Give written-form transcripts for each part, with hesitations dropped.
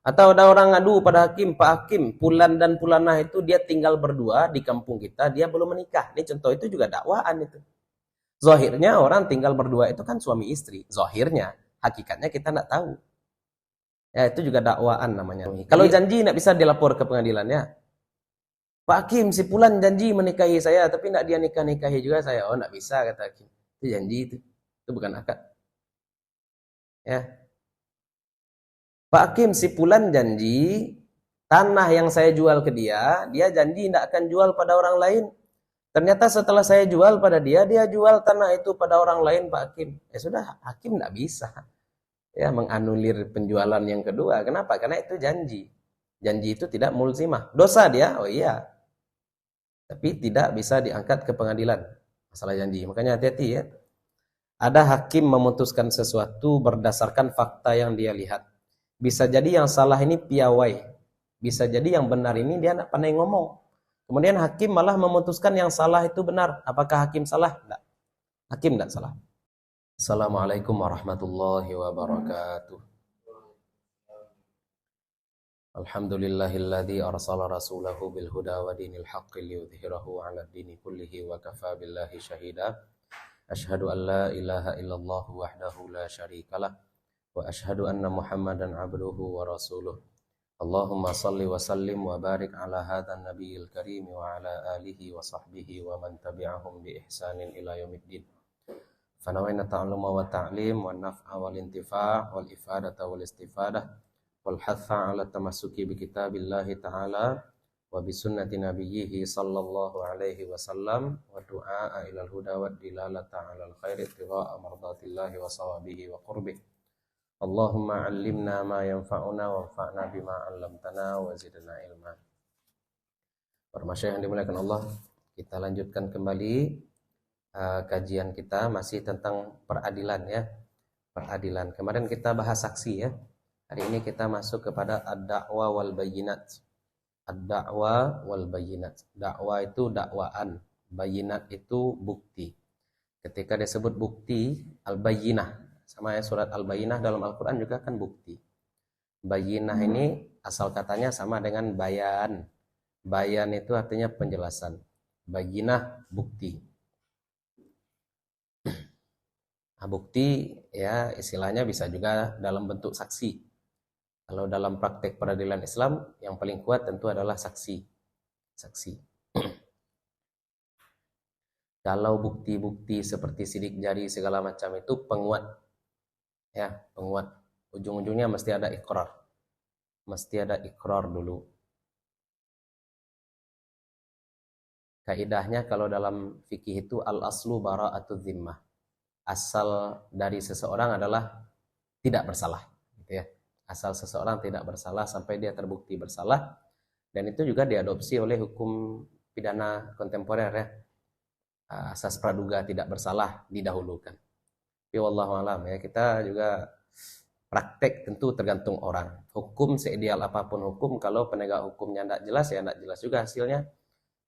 Atau ada orang ngadu pada hakim, Pak Hakim, Fulan dan Fulanah itu dia tinggal berdua di kampung kita, dia belum menikah. Ini contoh itu juga dakwaan itu. Zahirnya orang tinggal berdua itu kan suami istri. Zahirnya, hakikatnya kita tidak tahu. Ya itu juga dakwaan namanya. Kalau janji tidak bisa dilapor ke pengadilan ya. Pak Hakim, si Fulan janji menikahi saya, tapi tidak dia nikah-nikahi juga saya. Oh, tidak bisa kata Hakim. Itu janji itu. Itu bukan akad. Ya. Pak Hakim, si Fulan janji tanah yang saya jual ke dia, dia janji tidak akan jual pada orang lain. Ternyata setelah saya jual pada dia, dia jual tanah itu pada orang lain, Pak Hakim. Ya sudah, Hakim tidak bisa ya menganulir penjualan yang kedua. Kenapa? Karena itu janji. Janji itu tidak mulzimah. Dosa dia, oh iya. Tapi tidak bisa diangkat ke pengadilan. Masalah janji. Makanya hati-hati ya. Ada hakim memutuskan sesuatu berdasarkan fakta yang dia lihat. Bisa jadi yang salah ini piawai. Bisa jadi yang benar ini dia tidak pandai ngomong. Kemudian hakim malah memutuskan yang salah itu benar. Apakah hakim salah? Tidak. Hakim tidak salah. Assalamualaikum warahmatullahi wabarakatuh. Alhamdulillahilladzi arsala rasulahu bil huda wa dinil haqqi liyudhhirahu 'ala ad-dini kullihi wa kafa billahi syahida. Asyhadu an la ilaha illallah wahdahu la syarikalah wa asyhadu anna Muhammadan 'abduhu wa rasuluh. Allahumma salli wa sallim wa barik ala hadzal nabiyil karim wa ala alihi wa sahbihi wa man tabi'ahum bi ihsanin ila yaumiddin. Fanawayna ta'alluma wa ta'lim wa naf'a wal intifa' wal ifadata wal istifadah wal hatha 'ala tamassuki bi kitabillahi ta'ala wa bi sunnati nabiyhi sallallahu alaihi wasallam wa du'a ila al-huda wa dilalata 'ala al-khairi ittiba'a mardatillahi wa sawabihi wa qurbih. Allahumma 'allimna ma yanfa'una wanfa'na bima 'allamtana wa zidna ilma. Para masyayikh yang dimuliakan Allah, kita lanjutkan kembali kajian kita masih tentang peradilan ya. Peradilan. Kemarin kita bahas saksi ya. Hari ini kita masuk kepada ad-da'wa wal bayyinat. Ad-da'wa wal bayyinat. Dakwa itu dakwaan, bayyinat itu bukti. Ketika disebut bukti, al-bayyinah sama ya, surat al-bayyinah dalam Al-Qur'an juga kan bukti. Bayyinah ini asal katanya sama dengan bayan. Bayan itu artinya penjelasan. Bayyinah bukti. Nah, bukti ya istilahnya bisa juga dalam bentuk saksi. Kalau dalam praktek peradilan Islam yang paling kuat tentu adalah saksi. Saksi. Kalau bukti-bukti seperti sidik jari segala macam itu penguat. Ya, penguat. Ujung-ujungnya mesti ada iqrar. Mesti ada iqrar dulu. Kaidahnya kalau dalam fikih itu al-aslu bara'atul zimmah. Asal dari seseorang adalah tidak bersalah, gitu ya. Asal seseorang tidak bersalah sampai dia terbukti bersalah, dan itu juga diadopsi oleh hukum pidana kontemporer ya. Asas praduga tidak bersalah didahulukan. Tapi wallahu alam ya, kita juga praktek tentu tergantung orang. Hukum seideal apapun hukum, kalau penegak hukumnya tidak jelas ya tidak jelas juga hasilnya.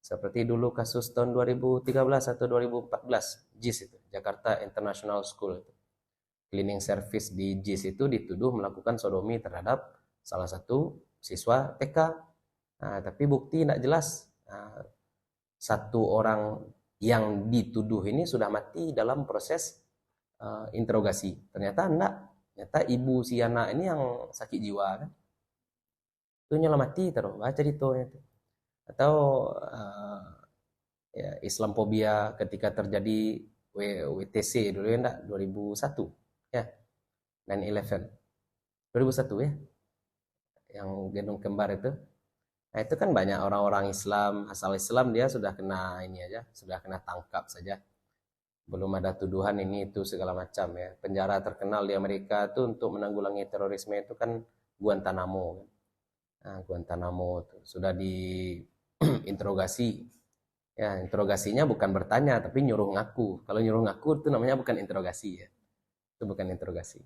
Seperti dulu kasus tahun 2013 atau 2014 JIS itu, Jakarta International School itu. Cleaning service di JIS itu dituduh melakukan sodomi terhadap salah satu siswa TK. Nah, tapi bukti tidak jelas. Nah, satu orang yang dituduh ini sudah mati dalam proses interogasi. Ternyata enggak. Ternyata ibu si anak ini yang sakit jiwa kan. Itu nyala mati terus. Baca ceritanya itu. Atau ya, Islamophobia ketika terjadi WTC dulu ya enggak 2001 ya 9/11 2001 ya yang gedung kembar itu. Nah itu kan banyak orang-orang Islam asal Islam dia sudah kena ini aja, sudah kena tangkap saja, belum ada tuduhan ini itu segala macam ya. Penjara terkenal di Amerika itu untuk menanggulangi terorisme itu kan Guantanamo. Nah, Guantanamo itu sudah diinterogasi. Ya, interogasinya bukan bertanya tapi nyuruh ngaku. Kalau nyuruh ngaku itu namanya bukan interogasi ya. Itu bukan interogasi.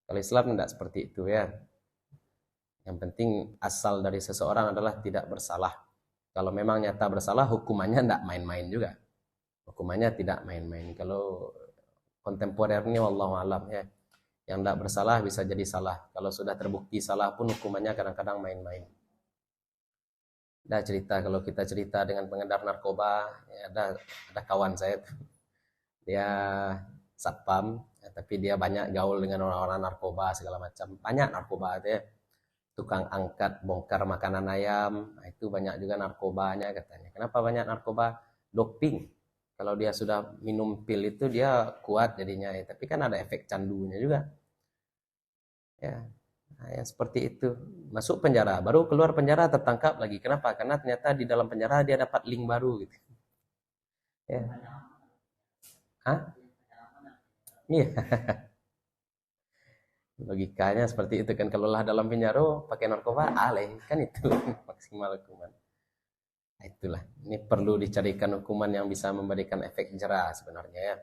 Kalau Islam tidak seperti itu ya. Yang penting asal dari seseorang adalah tidak bersalah. Kalau memang nyata bersalah, hukumannya tidak main-main juga. Hukumannya tidak main-main. Kalau kontemporer ini wallahu alam ya. Yang tidak bersalah bisa jadi salah. Kalau sudah terbukti salah pun hukumannya kadang-kadang main-main. Ada cerita, kalau kita cerita dengan pengedar narkoba, ya ada kawan saya, dia satpam, ya, tapi dia banyak gaul dengan orang-orang narkoba segala macam. Banyak narkoba itu ya. Tukang angkat bongkar makanan ayam, nah, itu banyak juga narkobanya katanya. Kenapa banyak narkoba? Doping. Kalau dia sudah minum pil itu dia kuat jadinya, ya. Tapi kan ada efek candunya juga. Ya, nah, ya seperti itu. Masuk penjara, baru keluar penjara tertangkap lagi. Kenapa? Karena ternyata di dalam penjara dia dapat link baru gitu. Ya. Hah? Iya. Logikanya seperti itu kan, kalau lah dalam penjara pakai narkoba, aleh kan itu maksimal hukuman. Nah, itulah, ini perlu dicarikan hukuman yang bisa memberikan efek jera sebenarnya ya.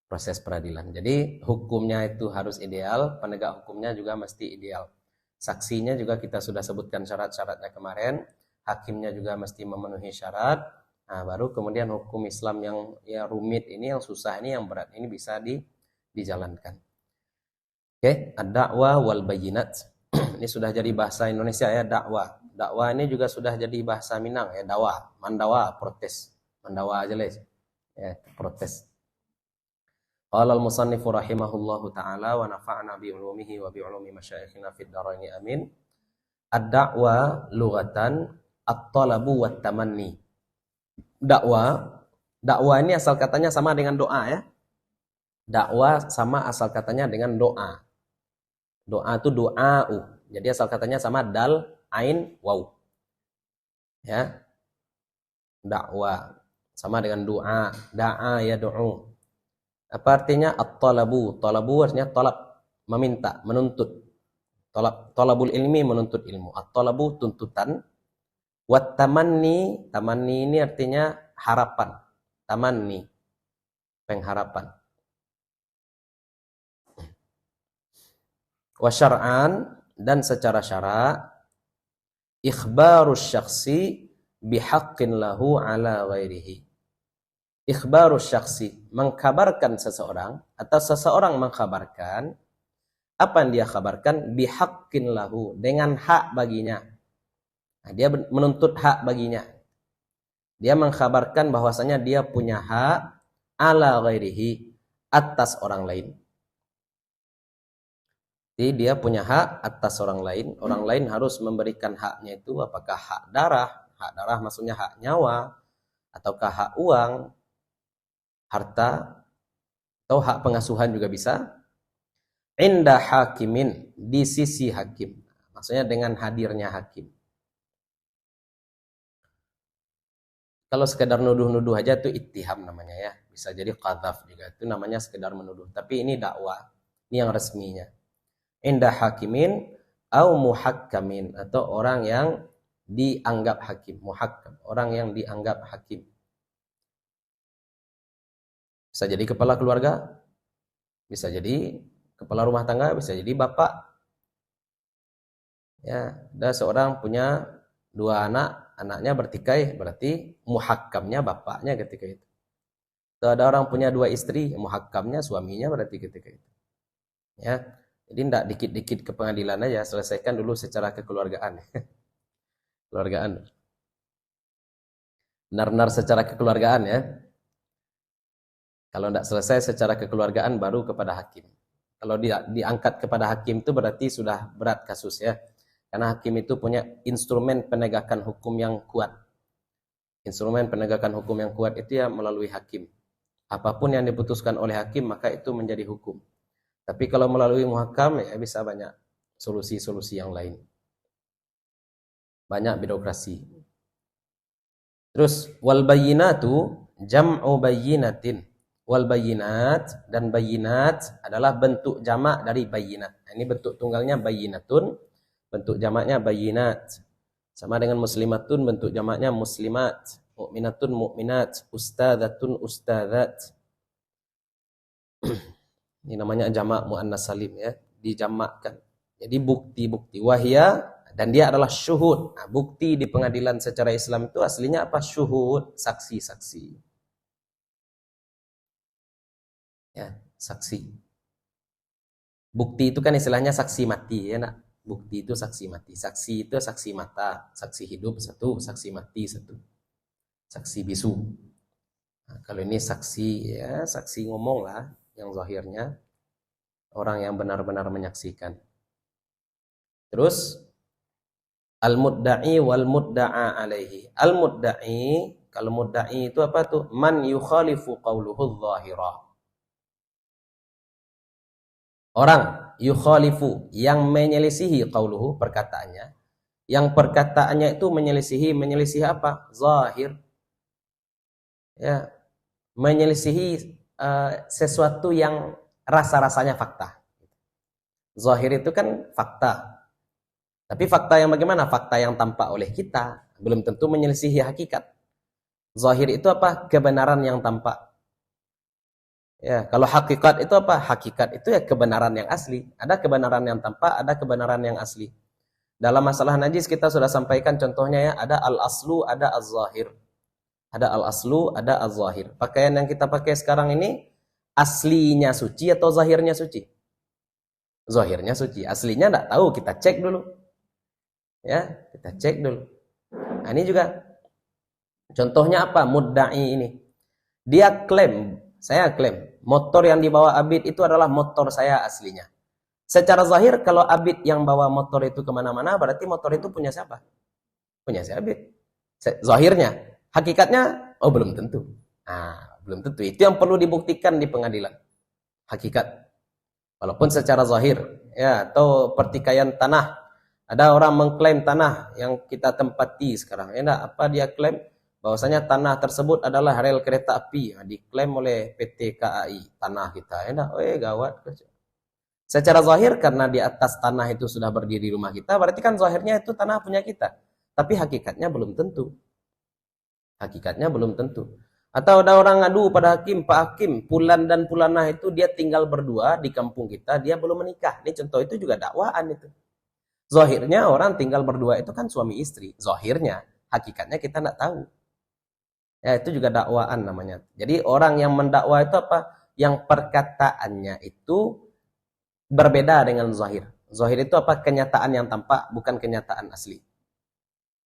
Proses peradilan. Jadi hukumnya itu harus ideal, penegak hukumnya juga mesti ideal. Saksinya juga kita sudah sebutkan syarat-syaratnya kemarin, hakimnya juga mesti memenuhi syarat. Nah, baru kemudian hukum Islam yang ya rumit ini, yang susah ini, yang berat ini bisa dijalankan. Oke, ad-da'wah wal bayyinat. Ini sudah jadi bahasa Indonesia ya, dakwah. Dakwah ini juga sudah jadi bahasa Minang ya, dakwah, mandawa, protes. Mandawa aja les. Ya, protes. Qala al-musannifu rahimahullahu ta'ala wa nafa'na bi ulumihi wa bi ulumi masyayikhina fid dharaini amin. Ad-da'wa lughatan at-talabu wat tamanni. Dakwah ini asal katanya sama dengan doa ya. Dakwah sama asal katanya dengan doa. Doa itu doa'u. Jadi asal katanya sama dal, ain, waw. Ya. Dakwah sama dengan doa. Da'a yad'u. Apa artinya at-talabu? Talabu artinya talab, meminta, menuntut. Talabul ilmi, menuntut ilmu. At-talabu tuntutan. Wat tamanni, tamanni ini artinya harapan. Tamanni, pengharapan. Wa syar'an, dan secara syara, ikhbarus syakhsi bihaqqin lahu ala ghairihi. Ikhbarus syakhsi, mengkabarkan seseorang, atau seseorang mengkabarkan, apa yang dia kabarkan? Bihaqqin lahu, dengan hak baginya. Nah, dia menuntut hak baginya. Dia mengkabarkan bahwasanya dia punya hak ala ghairihi, atas orang lain. Jadi dia punya hak atas orang lain harus memberikan haknya itu, apakah hak darah maksudnya hak nyawa, ataukah hak uang, harta, atau hak pengasuhan juga bisa. Inda hakimin, di sisi hakim, maksudnya dengan hadirnya hakim. Kalau sekedar nuduh-nuduh aja itu ittiham namanya ya, bisa jadi qadzaf juga, itu namanya sekedar menuduh. Tapi ini dakwah, ini yang resminya. Inda hakimin au muhakkamin, atau orang yang dianggap hakim. Muhakkam, orang yang dianggap hakim. Bisa jadi kepala keluarga, bisa jadi kepala rumah tangga, bisa jadi bapak. Ya, ada seorang punya 2 anak, anaknya bertikai, berarti muhakkamnya bapaknya ketika itu. Atau ada orang punya 2 istri, muhakkamnya suaminya berarti ketika itu. Ya. Jadi tidak dikit-dikit ke pengadilan aja, selesaikan dulu secara kekeluargaan. Keluargaan. Benar-benar secara kekeluargaan ya. Kalau tidak selesai secara kekeluargaan baru kepada hakim. Kalau diangkat kepada hakim itu berarti sudah berat kasus ya. Karena hakim itu punya instrumen penegakan hukum yang kuat. Instrumen penegakan hukum yang kuat itu ya melalui hakim. Apapun yang diputuskan oleh hakim maka itu menjadi hukum. Tapi kalau melalui muhakam ya bisa banyak solusi-solusi yang lain. Banyak birokrasi. Terus wal bayyinatu jam'u bayyinatin. Wal bayyinat, dan bayyinat adalah bentuk jamak dari bayyinat. Ini bentuk tunggalnya bayyinatun, bentuk jamaknya bayyinat. Sama dengan muslimatun, bentuk jamaknya muslimat. Mu'minatun mu'minat, ustadzatun ustadzat. Ini namanya jamak muannas salim ya, dijamakkan. Jadi bukti-bukti wahya, dan dia adalah syuhud. Nah, bukti di pengadilan secara Islam itu aslinya apa? Syuhud, saksi-saksi. Ya, saksi. Bukti itu kan istilahnya saksi mati, ya nak? Bukti itu saksi mati. Saksi itu saksi mata, saksi hidup satu, saksi mati satu, saksi bisu. Nah, kalau ini saksi, ya saksi ngomong lah, yang zahirnya orang yang benar-benar menyaksikan. Terus al-mudda'i wal mudda'a alaihi. Al-mudda'i, kalau mudda'i itu apa tuh? Man yukhalifu qawluhu dhahira. Orang yukhalifu yang menyelisihi qauluhu perkataannya. Yang perkataannya itu menyelisihi apa? Zahir. Ya, menyelisihi sesuatu yang rasa-rasanya fakta. Zahir itu kan fakta. Tapi fakta yang bagaimana? Fakta yang tampak oleh kita belum tentu menyelisihi hakikat. Zahir itu apa? Kebenaran yang tampak. Ya, kalau hakikat itu apa? Hakikat itu ya kebenaran yang asli. Ada kebenaran yang tampak, ada kebenaran yang asli. Dalam masalah najis kita sudah sampaikan contohnya ya, ada al-aslu, ada az-zahir. Ada al-aslu, ada az-zahir. Pakaian yang kita pakai sekarang ini aslinya suci atau zahirnya suci? Zahirnya suci. Aslinya enggak tahu, kita cek dulu. Ya, kita cek dulu. Nah, ini juga contohnya apa? Mudda'i ini. Dia klaim, saya klaim motor yang dibawa Abid itu adalah motor saya aslinya. Secara zahir, kalau Abid yang bawa motor itu kemana-mana, berarti motor itu punya siapa? Punya si Abid. Zahirnya. Hakikatnya, oh belum tentu. Nah, belum tentu. Itu yang perlu dibuktikan di pengadilan. Hakikat. Walaupun secara zahir. Ya, atau pertikaian tanah. Ada orang mengklaim tanah yang kita tempati sekarang. Ya, apa dia klaim? Bahwasanya tanah tersebut adalah rel kereta api, diklaim oleh PT KAI, tanah kita. Enak, gawat. Secara zahir karena di atas tanah itu sudah berdiri rumah kita, berarti kan zahirnya itu tanah punya kita. Tapi hakikatnya belum tentu. Hakikatnya belum tentu. Atau ada orang ngadu pada hakim, Pak Hakim, Pulan dan Pulanah itu dia tinggal berdua di kampung kita, dia belum menikah. Ini contoh itu juga dakwaan itu. Zahirnya orang tinggal berdua itu kan suami istri. Zahirnya, hakikatnya kita tidak tahu. Ya, itu juga dakwaan namanya. Jadi orang yang mendakwa itu apa? Yang perkataannya itu berbeda dengan zahir. Zahir itu apa? Kenyataan yang tampak, bukan kenyataan asli.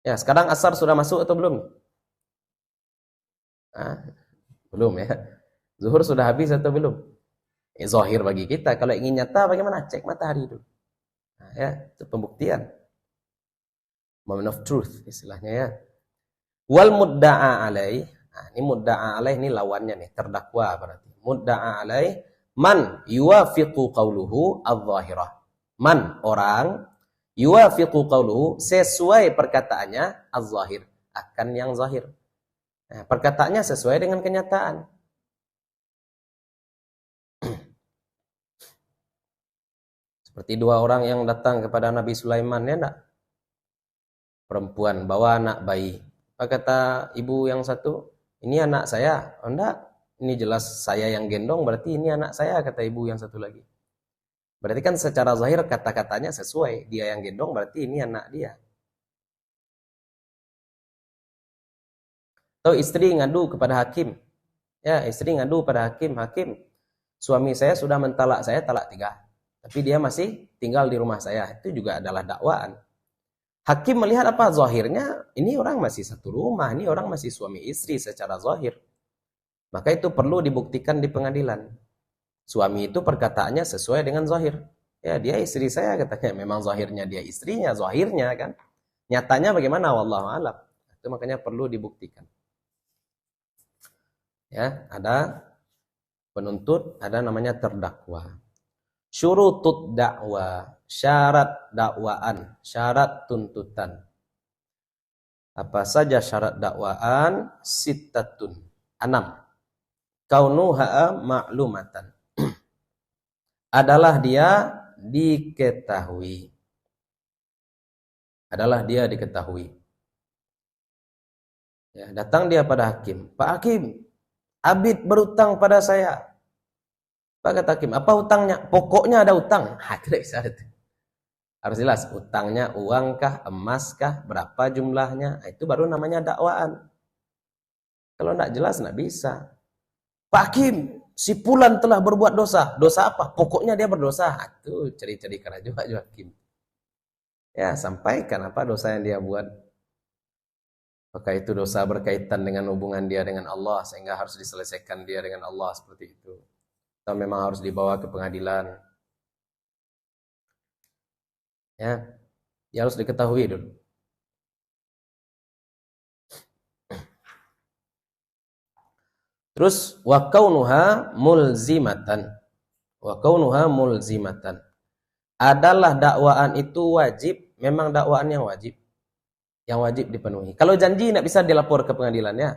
Ya, sekarang asar sudah masuk atau belum? Belum ya. Zuhur sudah habis atau belum? Zahir bagi kita. Kalau ingin nyata bagaimana? Cek matahari dulu. Nah, ya, itu pembuktian. Moment of truth istilahnya ya. Wal mudda'a alaih. Nah, ini mudda'a alaih ini lawannya nih, terdakwa berarti. Mudda'a alaih man yuwafiqu qawluhu adh-dhahirah. Man orang yuwafiqu qawluhu sesuai perkataannya adh-dhahir, akan yang zahir. Nah, perkataannya sesuai dengan kenyataan. Seperti dua orang yang datang kepada Nabi Sulaiman ya enggak? Perempuan bawa anak bayi. Apa kata ibu yang satu? Ini anak saya. Oh enggak, ini jelas saya yang gendong, berarti ini anak saya, kata ibu yang satu lagi. Berarti kan secara zahir kata-katanya sesuai. Dia yang gendong, berarti ini anak dia. Atau istri ngadu kepada hakim. Ya, istri ngadu pada hakim. Hakim, suami saya sudah mentalak saya talak 3. Tapi dia masih tinggal di rumah saya. Itu juga adalah dakwaan. Hakim melihat apa? Zahirnya, ini orang masih satu rumah, ini orang masih suami istri secara zahir. Maka itu perlu dibuktikan di pengadilan. Suami itu perkataannya sesuai dengan zahir. Ya, dia istri saya katanya, memang zahirnya dia istrinya, zahirnya kan. Nyatanya bagaimana? Wallahu a'lam. Itu makanya perlu dibuktikan. Ya, ada penuntut, ada namanya terdakwa. Syurutut dakwah, syarat dakwaan, syarat tuntutan. Apa saja syarat dakwaan? Sittatun, 6. Kaunuha ma'lumatan. Adalah dia diketahui. Adalah dia diketahui. Ya, datang dia pada hakim. Pak Hakim, Abid berutang pada saya. Pak kata hakim, apa hutangnya? Pokoknya ada hutang. Tidak bisa itu. Harus jelas, hutangnya uangkah, emaskah, berapa jumlahnya. Itu baru namanya dakwaan. Kalau tidak jelas, tidak bisa. Pak Hakim, si Fulan telah berbuat dosa. Dosa apa? Pokoknya dia berdosa. Itu ciri-ciri kerajuan hakim. Ya, sampaikan apa dosa yang dia buat. Apakah itu dosa berkaitan dengan hubungan dia dengan Allah sehingga harus diselesaikan dia dengan Allah seperti itu. Atau memang harus dibawa ke pengadilan. Ya, dia harus diketahui dulu. Terus wa kaunuha mulzimatan. Wa kaunuha mulzimatan. Adalah dakwaan itu wajib, memang dakwaan yang wajib. Yang wajib dipenuhi. Kalau janji tidak bisa dilapor ke pengadilan ya.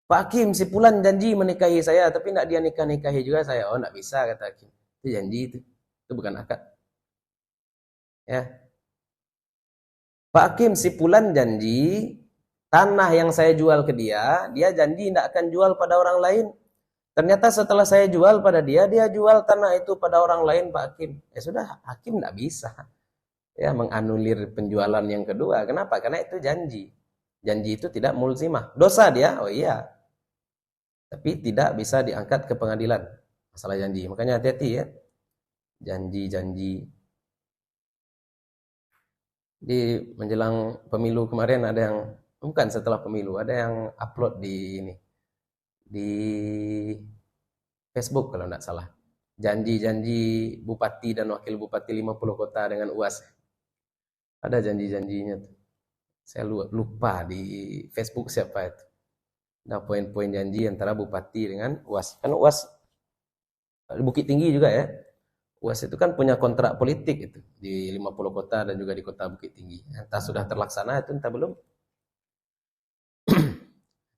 Pak Hakim, si Fulan janji menikahi saya, tapi tidak dia nikahi juga saya. Oh, tidak bisa, kata Hakim. Itu janji itu. Itu bukan akad. Ya. Pak Hakim, si Fulan janji, tanah yang saya jual ke dia janji tidak akan jual pada orang lain. Ternyata setelah saya jual pada dia jual tanah itu pada orang lain, Pak Hakim. Ya sudah, Hakim tidak bisa. Ya, menganulir penjualan yang kedua. Kenapa? Karena itu janji. Janji itu tidak mulzimah. Dosa dia, oh iya. Tapi tidak bisa diangkat ke pengadilan. Masalah janji. Makanya hati-hati ya. Janji-janji. Di menjelang pemilu kemarin ada yang, bukan setelah pemilu, ada yang upload di Facebook kalau tidak salah. Janji-janji bupati dan wakil bupati 50 kota dengan UAS. Ada janji-janjinya tuh. Saya lupa di Facebook siapa itu. Ada poin-poin janji antara bupati dengan UAS. Kan UAS di Bukit Tinggi juga ya. UAS itu kan punya kontrak politik itu di 50 kota dan juga di kota Bukit Tinggi. Entah sudah terlaksana itu, entah belum.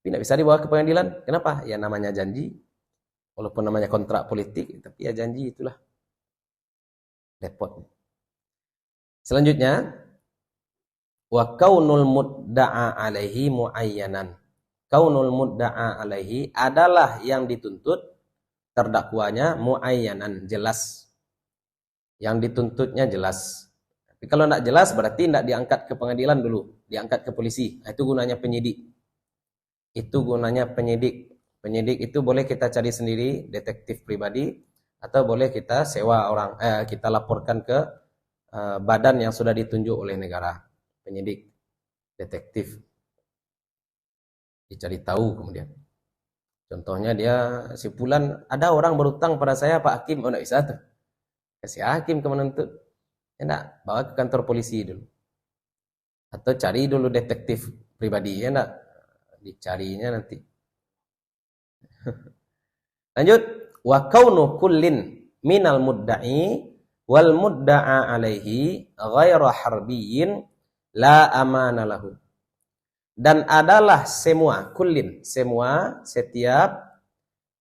Tidak bisa dibawa ke pengadilan. Kenapa? Ya namanya janji. Walaupun namanya kontrak politik, tapi ya janji itulah. Repot. Selanjutnya, wa kaunul mudda'a alaihi muayyanan. Kaunul mudda'a alaihi adalah yang dituntut terdakwanya muayyanan, jelas. Yang dituntutnya jelas. Tapi kalau tidak jelas berarti tidak diangkat ke pengadilan dulu, diangkat ke polisi. Itu gunanya penyidik. Itu gunanya penyidik. Penyidik itu boleh kita cari sendiri, detektif pribadi, atau boleh kita sewa orang, kita laporkan ke badan yang sudah ditunjuk oleh negara. Penyidik, detektif, dicari tahu kemudian. Contohnya dia, si Fulan, ada orang berutang pada saya Pak Hakim, oh tidak bisa tuh. Kasih Hakim ke menuntut. Ya enggak, bawa ke kantor polisi dulu. Atau cari dulu detektif pribadi, ya enggak, dicarinya nanti. Lanjut, wa kaunu kullin minal mudda'i wal mudda'a alaihi ghaira harbiyyin la amana lahu. Dan adalah semua, kullin, semua, setiap,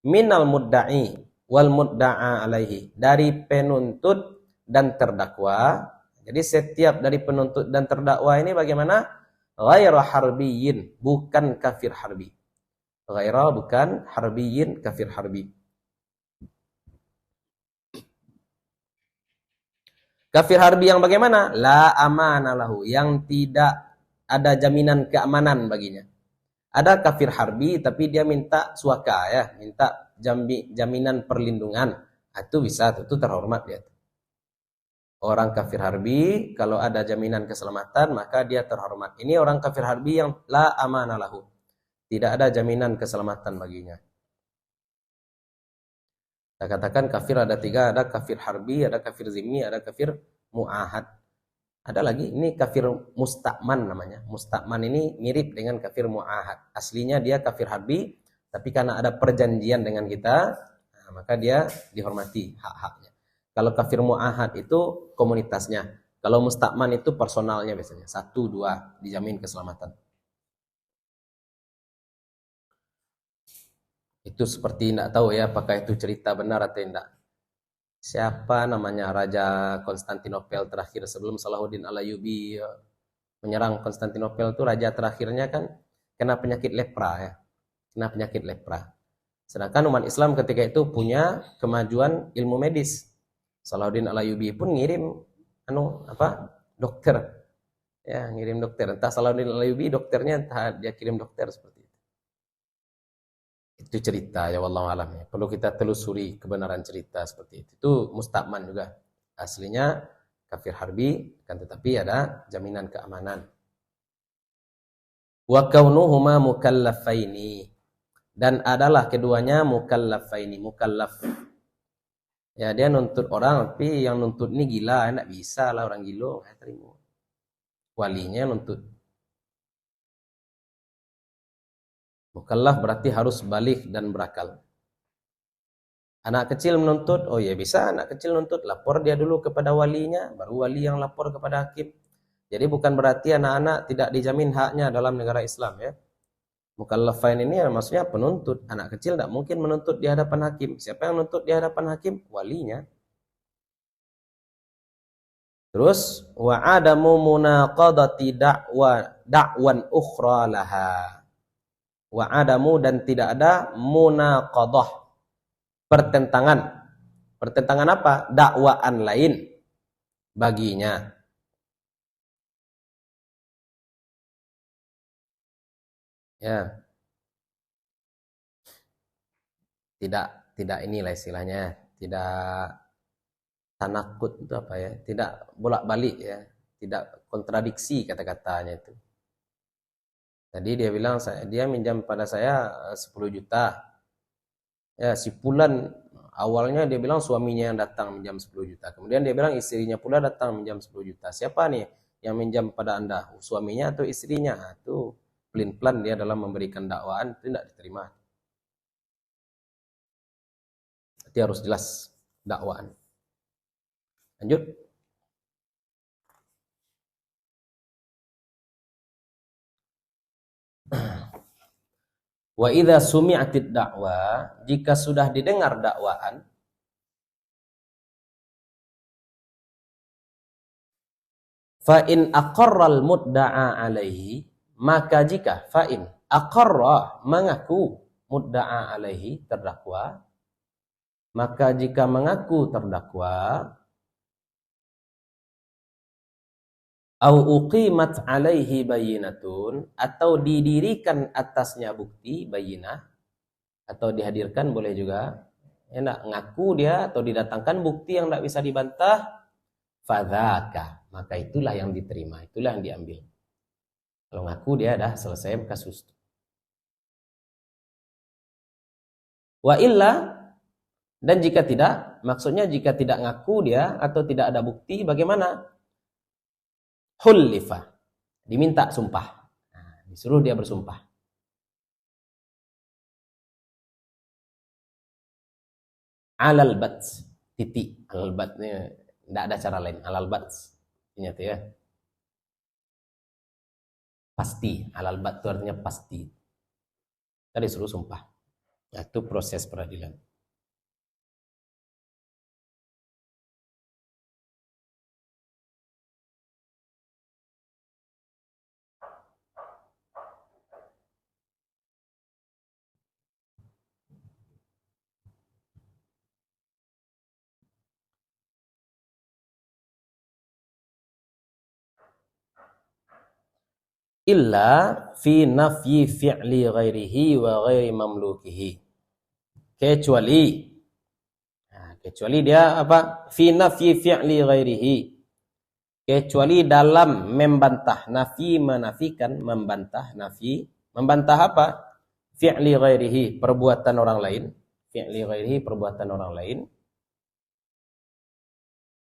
minal mudda'i wal mudda'a alaihi, dari penuntut dan terdakwa. Jadi setiap dari penuntut dan terdakwa ini bagaimana? Ghaira harbiyyin, bukan kafir harbi. Ghaira bukan, harbiyyin kafir harbi. Kafir harbi yang bagaimana? La amana lahu, yang tidak ada jaminan keamanan baginya. Ada kafir harbi tapi dia minta suaka ya, minta jaminan perlindungan. Itu bisa, itu terhormat dia. Orang kafir harbi kalau ada jaminan keselamatan maka dia terhormat. Ini orang kafir harbi yang la amana lahu. Tidak ada jaminan keselamatan baginya. Kita katakan kafir ada 3, ada kafir harbi, ada kafir zimmi, ada kafir mu'ahad. Ada lagi, ini kafir musta'man namanya. Musta'man ini mirip dengan kafir mu'ahad. Aslinya dia kafir harbi, tapi karena ada perjanjian dengan kita, nah, maka dia dihormati hak-haknya. Kalau kafir mu'ahad itu komunitasnya. Kalau musta'man itu personalnya biasanya. 1, 2, dijamin keselamatan. Itu seperti tidak tahu ya apakah itu cerita benar atau tidak. Siapa namanya Raja Konstantinopel terakhir sebelum Salahuddin Al-Ayyubi menyerang Konstantinopel itu raja terakhirnya kan kena penyakit lepra ya. Kena penyakit lepra. Sedangkan umat Islam ketika itu punya kemajuan ilmu medis. Salahuddin Al-Ayyubi pun ngirim dokter. Ya, ngirim dokter. Entah Salahuddin Al-Ayyubi dokternya entah dia kirim dokter seperti itu. Itu cerita ya wallahu alam ya. Perlu kita telusuri kebenaran cerita seperti itu. Itu musta'man juga. Aslinya kafir harbi, kan tetapi ada jaminan keamanan. Wa kaunuhuma mukallafaini, dan adalah keduanya mukallafaini, mukallaf. Ya dia nuntut orang, tapi yang nuntut ini gila, enggak bisa lah orang gila, enggak terima. Walinya nuntut. Mukallaf berarti harus balik dan berakal. Anak kecil menuntut, oh ya bisa anak kecil nuntut, lapor dia dulu kepada walinya, baru wali yang lapor kepada hakim. Jadi bukan berarti anak-anak tidak dijamin haknya dalam negara Islam ya. Mukallafain ini maksudnya penuntut. Anak kecil tidak mungkin menuntut di hadapan hakim. Siapa yang menuntut di hadapan hakim? Walinya. Terus wa adamu munaqadati da'wan ukhra laha. Wa adamu, dan tidak ada munaqadah, pertentangan. Pertentangan apa? Dakwaan lain baginya. Ya. Tidak inilah istilahnya, tidak tanakut itu apa ya? Tidak bolak-balik ya, tidak kontradiksi kata-katanya itu. Tadi dia bilang dia minjam pada saya 10 juta. Ya, si Fulan awalnya dia bilang suaminya yang datang minjam 10 juta. Kemudian dia bilang istrinya pula datang minjam 10 juta. Siapa nih yang minjam pada Anda? Suaminya atau istrinya? Itu pelin-pelan dia dalam memberikan dakwaan, itu tidak diterima. Itu harus jelas dakwaan. Lanjut. Wa idza sumi'atid da'wa, jika sudah didengar dakwaan, fa in aqarral mudda'a alaihi, maka jika fa in aqarra, mengaku, mudda'a alaihi, terdakwa, maka jika mengaku terdakwa, au uqimat alaihi bayinatun, atau didirikan atasnya bukti bayinah, atau dihadirkan boleh juga, ya enggak, ngaku dia atau didatangkan bukti yang tidak bisa dibantah, fadzaka, maka itulah yang diterima, itulah yang diambil. Kalau ngaku dia dah selesai kasus. Wa illa, dan jika tidak, maksudnya jika tidak ngaku dia atau tidak ada bukti, bagaimana? Hullifa, diminta sumpah. Nah, disuruh dia bersumpah. Alal bats, titik. Alal batsnya tidak ada cara lain. Alal bats, ternyata ya. Pasti. Alal bats itu artinya pasti. Tadi disuruh sumpah. Nah, itu proses peradilan. Illa fi nafyi fi'li ghairihi wa ghairi mamlukihi. Kecuali dia apa? Fi nafyi fi'li ghairihi. Kecuali dalam membantah, nafi menafikan, membantah, nafi membantah apa? Fi'li ghairihi, perbuatan orang lain. Fi'li ghairihi, perbuatan orang lain.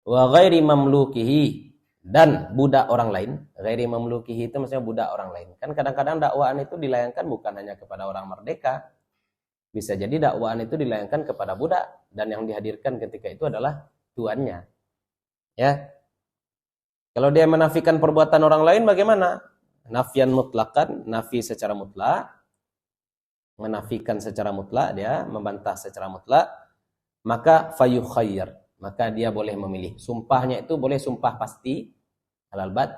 Wa ghairi mamlukihi, dan budak orang lain. Ghairi mamlukihi itu maksudnya budak orang lain. Kan kadang-kadang dakwaan itu dilayangkan bukan hanya kepada orang merdeka. Bisa jadi dakwaan itu dilayangkan kepada budak, dan yang dihadirkan ketika itu adalah tuannya. Ya. Kalau dia menafikan perbuatan orang lain bagaimana? Nafian mutlakan, nafi secara mutlak. Menafikan secara mutlak, dia membantah secara mutlak, maka fayukhayyar, maka dia boleh memilih. Sumpahnya itu boleh sumpah pasti, halal bat.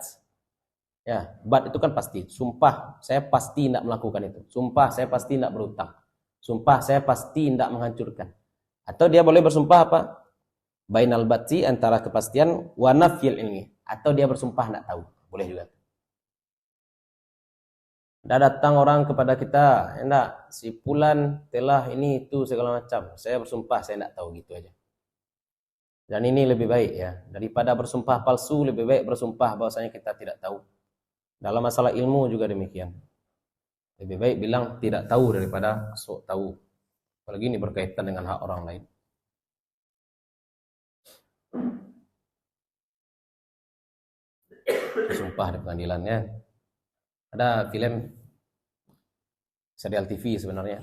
Ya, bat itu kan pasti. Sumpah saya pasti tidak melakukan itu. Sumpah saya pasti tidak berutang. Sumpah saya pasti tidak menghancurkan. Atau dia boleh bersumpah apa? Bainal batsi, antara kepastian, wa nafyil ilmi. Atau dia bersumpah tidak tahu. Boleh juga. Ada datang orang kepada kita, enggak, si Fulan telah ini itu segala macam. Saya bersumpah saya enggak tahu, gitu aja. Dan ini lebih baik ya, daripada bersumpah palsu, lebih baik bersumpah bahwasanya kita tidak tahu. Dalam masalah ilmu juga demikian. Lebih baik bilang tidak tahu daripada sok tahu. Apalagi ini berkaitan dengan hak orang lain. Bersumpah di pengadilannya. Ada film serial TV sebenarnya.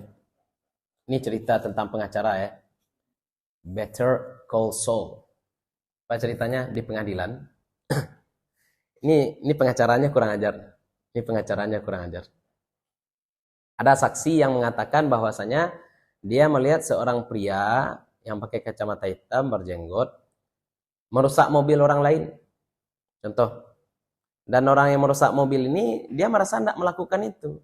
Ini cerita tentang pengacara ya. Better Call Saul. Apa ceritanya di pengadilan? Ini pengacaranya kurang ajar. Ini pengacaranya kurang ajar. Ada saksi yang mengatakan bahwasanya dia melihat seorang pria yang pakai kacamata hitam berjenggot merusak mobil orang lain. Contoh. Dan orang yang merusak mobil ini dia merasa tidak melakukan itu.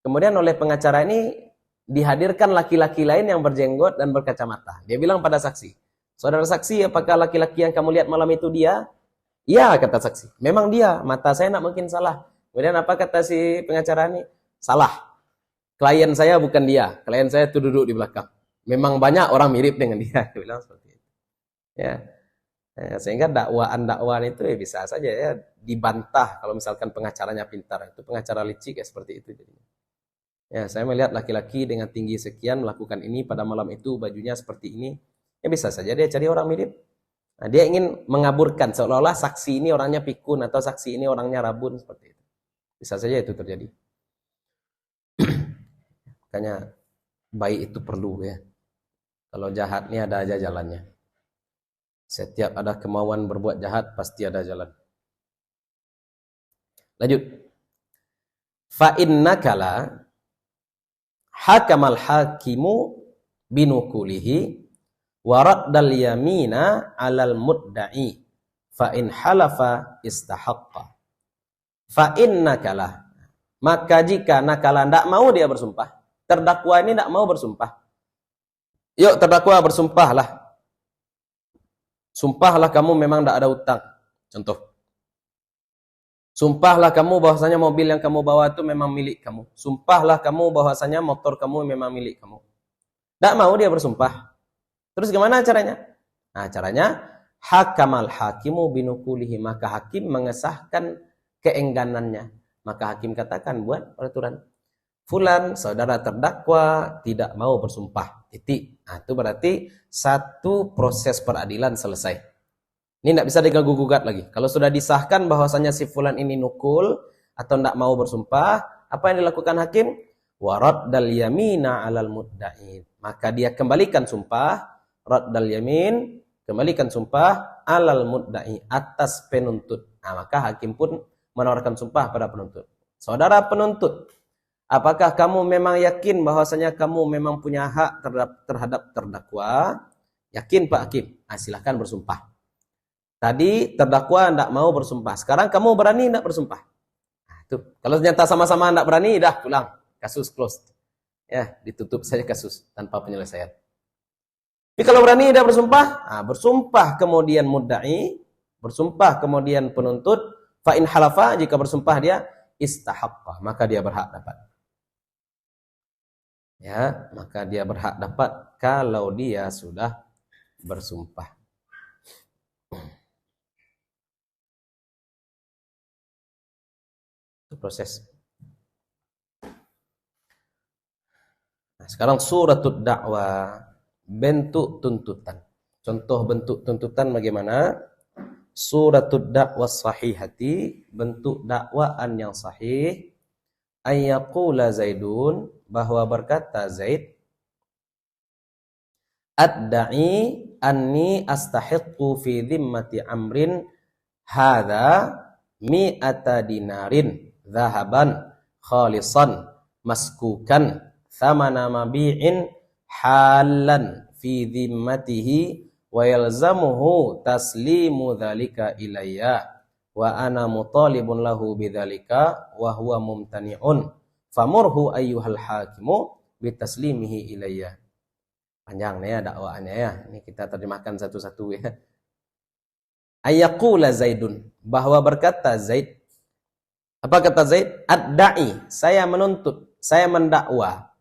Kemudian oleh pengacara ini dihadirkan laki-laki lain yang berjenggot dan berkacamata. Dia bilang pada saksi, saudara saksi, apakah laki-laki yang kamu lihat malam itu dia? Ya, kata saksi. Memang dia, mata saya tidak mungkin salah. Kemudian apa kata si pengacara ini? Salah. Klien saya bukan dia. Klien saya itu duduk di belakang. Memang banyak orang mirip dengan dia. Dia bilang seperti itu. Ya. Sehingga dakwaan itu ya bisa saja ya dibantah kalau misalkan pengacaranya pintar. Itu pengacara licik ya seperti itu jadinya. Ya, saya melihat laki-laki dengan tinggi sekian melakukan ini pada malam itu, bajunya seperti ini. Ya bisa saja dia cari orang mirip. Nah, dia ingin mengaburkan seolah-olah saksi ini orangnya pikun atau saksi ini orangnya rabun seperti itu. Bisa saja itu terjadi. Makanya baik itu perlu ya. Kalau jahat ini ada aja jalannya. Setiap ada kemauan berbuat jahat pasti ada jalan. Lanjut. Fa innaka la hakamal hakimu binukulihi wa raddal yamina 'alal mudda'i fa in halafa istahaqqa. Fa innaka la, maka jika nakala tidak mau dia bersumpah, terdakwa ini tidak mau bersumpah. Yuk terdakwa bersumpahlah. Sumpahlah kamu memang tidak ada utang. Contoh. Sumpahlah kamu bahwasanya mobil yang kamu bawa itu memang milik kamu. Sumpahlah kamu bahwasanya motor kamu memang milik kamu. Tidak mau dia bersumpah. Terus gimana caranya? Nah caranya, hakamal hakimu binukulihi. Maka hakim mengesahkan keengganannya. Maka hakim katakan buat peraturan. Fulan, saudara terdakwa tidak mau bersumpah. Titik. Nah, itu berarti satu proses peradilan selesai. Ini tidak bisa diganggu-gugat lagi. Kalau sudah disahkan bahwasanya si fulan ini nukul atau tidak mau bersumpah, apa yang dilakukan hakim? Waraddal yamina 'alal mudda'i. Maka dia kembalikan sumpah, raddal yamin, kembalikan sumpah 'alal mudda'i, atas penuntut. Nah, maka hakim pun menawarkan sumpah pada penuntut. Saudara penuntut, apakah kamu memang yakin bahwasanya kamu memang punya hak terhadap terdakwa? Yakin Pak Hakim? Nah, silahkan bersumpah. Tadi terdakwa tidak mau bersumpah. Sekarang kamu berani tidak bersumpah? Nah, itu. Kalau ternyata sama-sama tidak berani, dah pulang. Kasus closed. Ya, ditutup saja kasus tanpa penyelesaian. Tapi kalau berani tidak bersumpah, nah, bersumpah kemudian mudda'i, bersumpah kemudian penuntut, fa in halafa, jika bersumpah dia istahaqqa, maka dia berhak dapat. Ya, maka dia berhak dapat kalau dia sudah bersumpah. Itu proses. Nah, sekarang suratul dakwah, bentuk tuntutan. Contoh bentuk tuntutan bagaimana? Suratul dakwah sahihati, bentuk dakwaan yang sahih. Ayyaqula Zaidun, bahwa berkata Zaid, adda'i anni astahiqqu fi dhimmati amrin hadha mi'ata dinarin dhahaban khalisan maskukan thamana mabi'in halan fi dhimmatihi wa yalzamuhu taslimu dhalika ilayya wa ana mutalibun lahu bidzalika wa huwa mumtani'un famurhu ayyuhal hakimu bitaslimihi ilayya. Panjang nih ya dakwaannya ya. Ini kita terjemahkan satu-satu ya. Ayyaqula Zaidun, bahwa berkata Zaid, Apa kata Zaid? Ad-da'i, saya menuntut, saya mendakwa.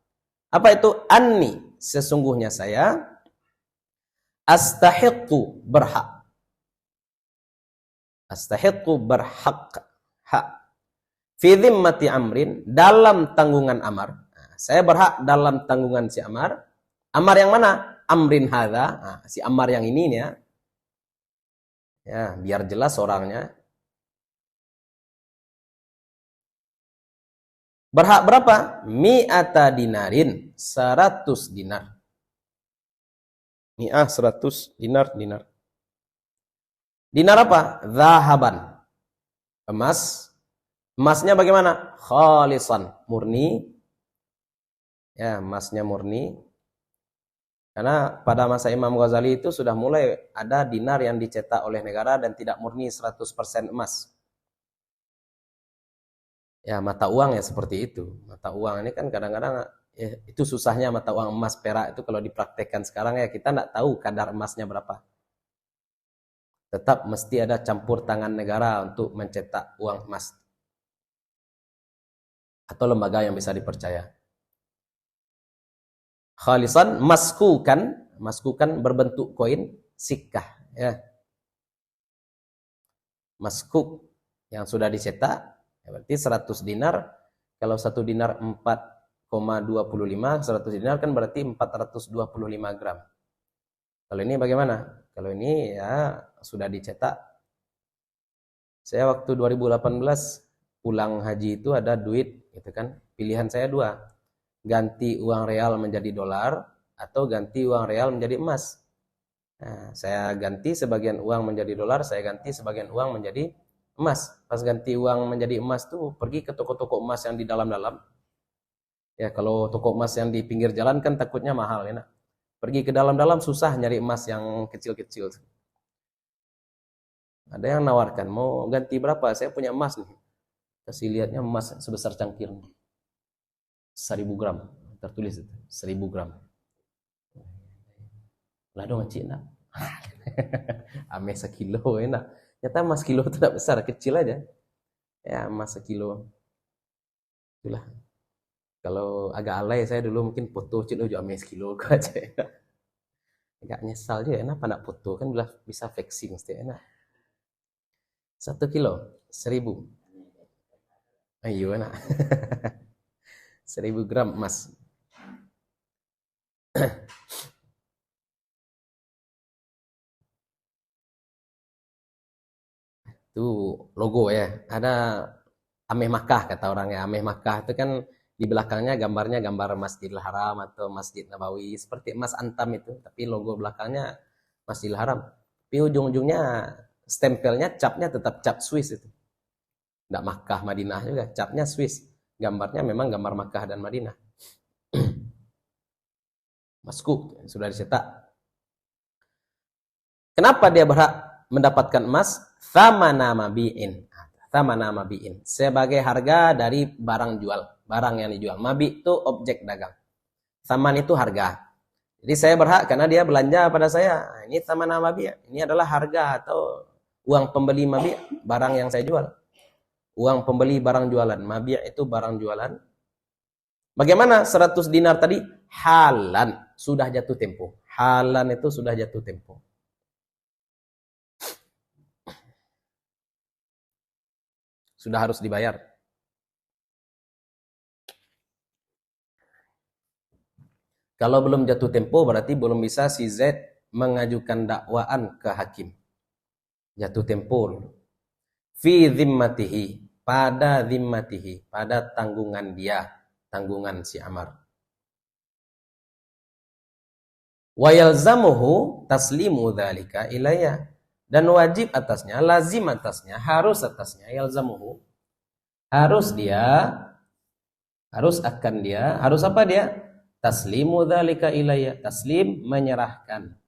Apa itu? Anni, sesungguhnya saya astahiqqu, berhak. Astahiqqu, berhak. Hak. Fi dhimmati Amrin, dalam tanggungan Amar. Nah, saya berhak dalam tanggungan si Amar. Amar yang mana? Amrin hadza. Nah, si Amar yang ini ya. Ya, biar jelas orangnya. Berhak berapa? Mi'ata dinarin, 100 dinar. Mi'ah 100 dinar. Dinar apa? Zahaban. Emas. Emasnya bagaimana? Khalisan, murni. Ya, emasnya murni. Karena pada masa Imam Ghazali itu sudah mulai ada dinar yang dicetak oleh negara dan tidak murni 100% emas. Ya, mata uang ya seperti itu. Mata uang ini kan kadang-kadang ya, itu susahnya mata uang emas perak itu kalau dipraktekkan sekarang ya kita tidak tahu kadar emasnya berapa. Tetap mesti ada campur tangan negara untuk mencetak uang emas. Atau lembaga yang bisa dipercaya. Khalisan, maskukan berbentuk koin, sikkah. Ya. Maskuk yang sudah dicetak, ya berarti 100 dinar. Kalau 1 dinar 4,25, 100 dinar kan berarti 425 gram. Kalau ini bagaimana? Kalau ini ya sudah dicetak. Saya waktu 2018 pulang haji itu ada duit, gitu kan. Pilihan saya dua, ganti uang real menjadi dolar atau ganti uang real menjadi emas. Nah, saya ganti sebagian uang menjadi dolar, saya ganti sebagian uang menjadi emas. Pas ganti uang menjadi emas tuh pergi ke toko-toko emas yang di dalam-dalam. Ya kalau toko emas yang di pinggir jalan kan takutnya mahal ya. Pergi ke dalam-dalam susah nyari emas yang kecil-kecil. Ada yang nawarkan, mau ganti berapa? Saya punya emas nih. Kasih lihatnya emas sebesar cangkir. 1000 gram. Tertulis itu, 1000 gram. Lah dong cik nak. Ame sekilo enak. Nyata emas kilo itu tidak besar, kecil aja. Ya emas sekilo. Itulah. Kalau agak alay saya dulu mungkin foto cik lo ame sekilo aja. Agak nyesal juga enak nak foto kan bisa flexing mesti enak. 1 kilo 1000. Ayo enak. 1000 gram emas. Itu logo ya. Ada Ameh Makkah kata orangnya. Ameh Makkah itu kan di belakangnya gambarnya gambar Masjidil Haram atau Masjid Nabawi seperti emas antam itu, tapi logo belakangnya Masjidil Haram. Tapi ujung-ujungnya stempelnya capnya tetap cap Swiss itu. Enggak Makkah Madinah juga, capnya Swiss. Gambarnya memang gambar Makkah dan Madinah. Maskuk sudah dicetak. Kenapa dia berhak mendapatkan emas? Thamana mabi'in. Thamana mabi'in. Sebagai harga dari barang jual. Barang yang dijual. Mabi itu objek dagang. Thaman itu harga. Jadi saya berhak karena dia belanja pada saya. Ini thamana mabi'. Ini adalah harga atau uang pembeli mabi' barang yang saya jual. Uang pembeli barang jualan. Mabi' itu barang jualan. Bagaimana 100 dinar tadi? Halan. Sudah jatuh tempo. Halan itu sudah jatuh tempo. Sudah harus dibayar. Kalau belum jatuh tempo berarti belum bisa si Z mengajukan dakwaan ke hakim. Jatuh tempo. Fi zimmatihi, pada zimmatihi, pada tanggungan dia, tanggungan si Amar. Wa yalzamuhu taslimu dzalika ilayya, dan wajib atasnya, lazim atasnya, harus atasnya, yalzamuhu, harus apa dia? Taslimu dzalika ilayya, taslim menyerahkan.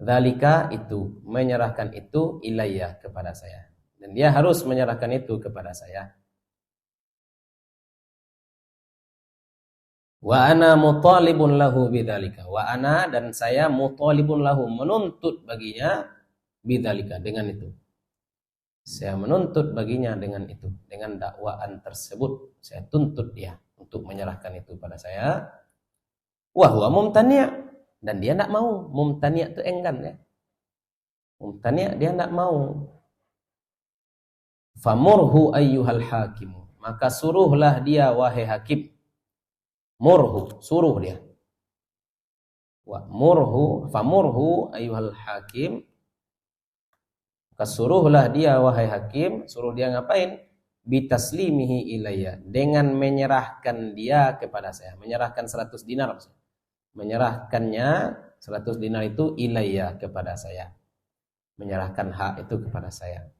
Dzalika itu, menyerahkan itu ilayya kepada saya. Dan dia harus menyerahkan itu kepada saya. Wa ana mutalibun lahu bidzalika. Wa ana, dan saya mutalibun lahu, menuntut baginya bidzalika, dengan itu. Saya menuntut baginya dengan itu, dengan dakwaan tersebut. Saya tuntut dia untuk menyerahkan itu pada saya. Wa huwa mumtani', dan dia tidak mau. Mumtani' itu enggan ya. Mumtani' dia tidak mau. Famurhu ayyuhal hakim, maka suruhlah dia wahai hakim. Murhu, suruh dia. Wa murhu, famurhu ayyuhal hakim, maka suruhlah dia wahai hakim. Suruh dia ngapain? Bitaslimihi ilayya, dengan menyerahkan dia kepada saya. Menyerahkan 100 dinar maksudnya. Menyerahkannya 100 dinar itu ilayya, kepada saya. Menyerahkan hak itu kepada saya.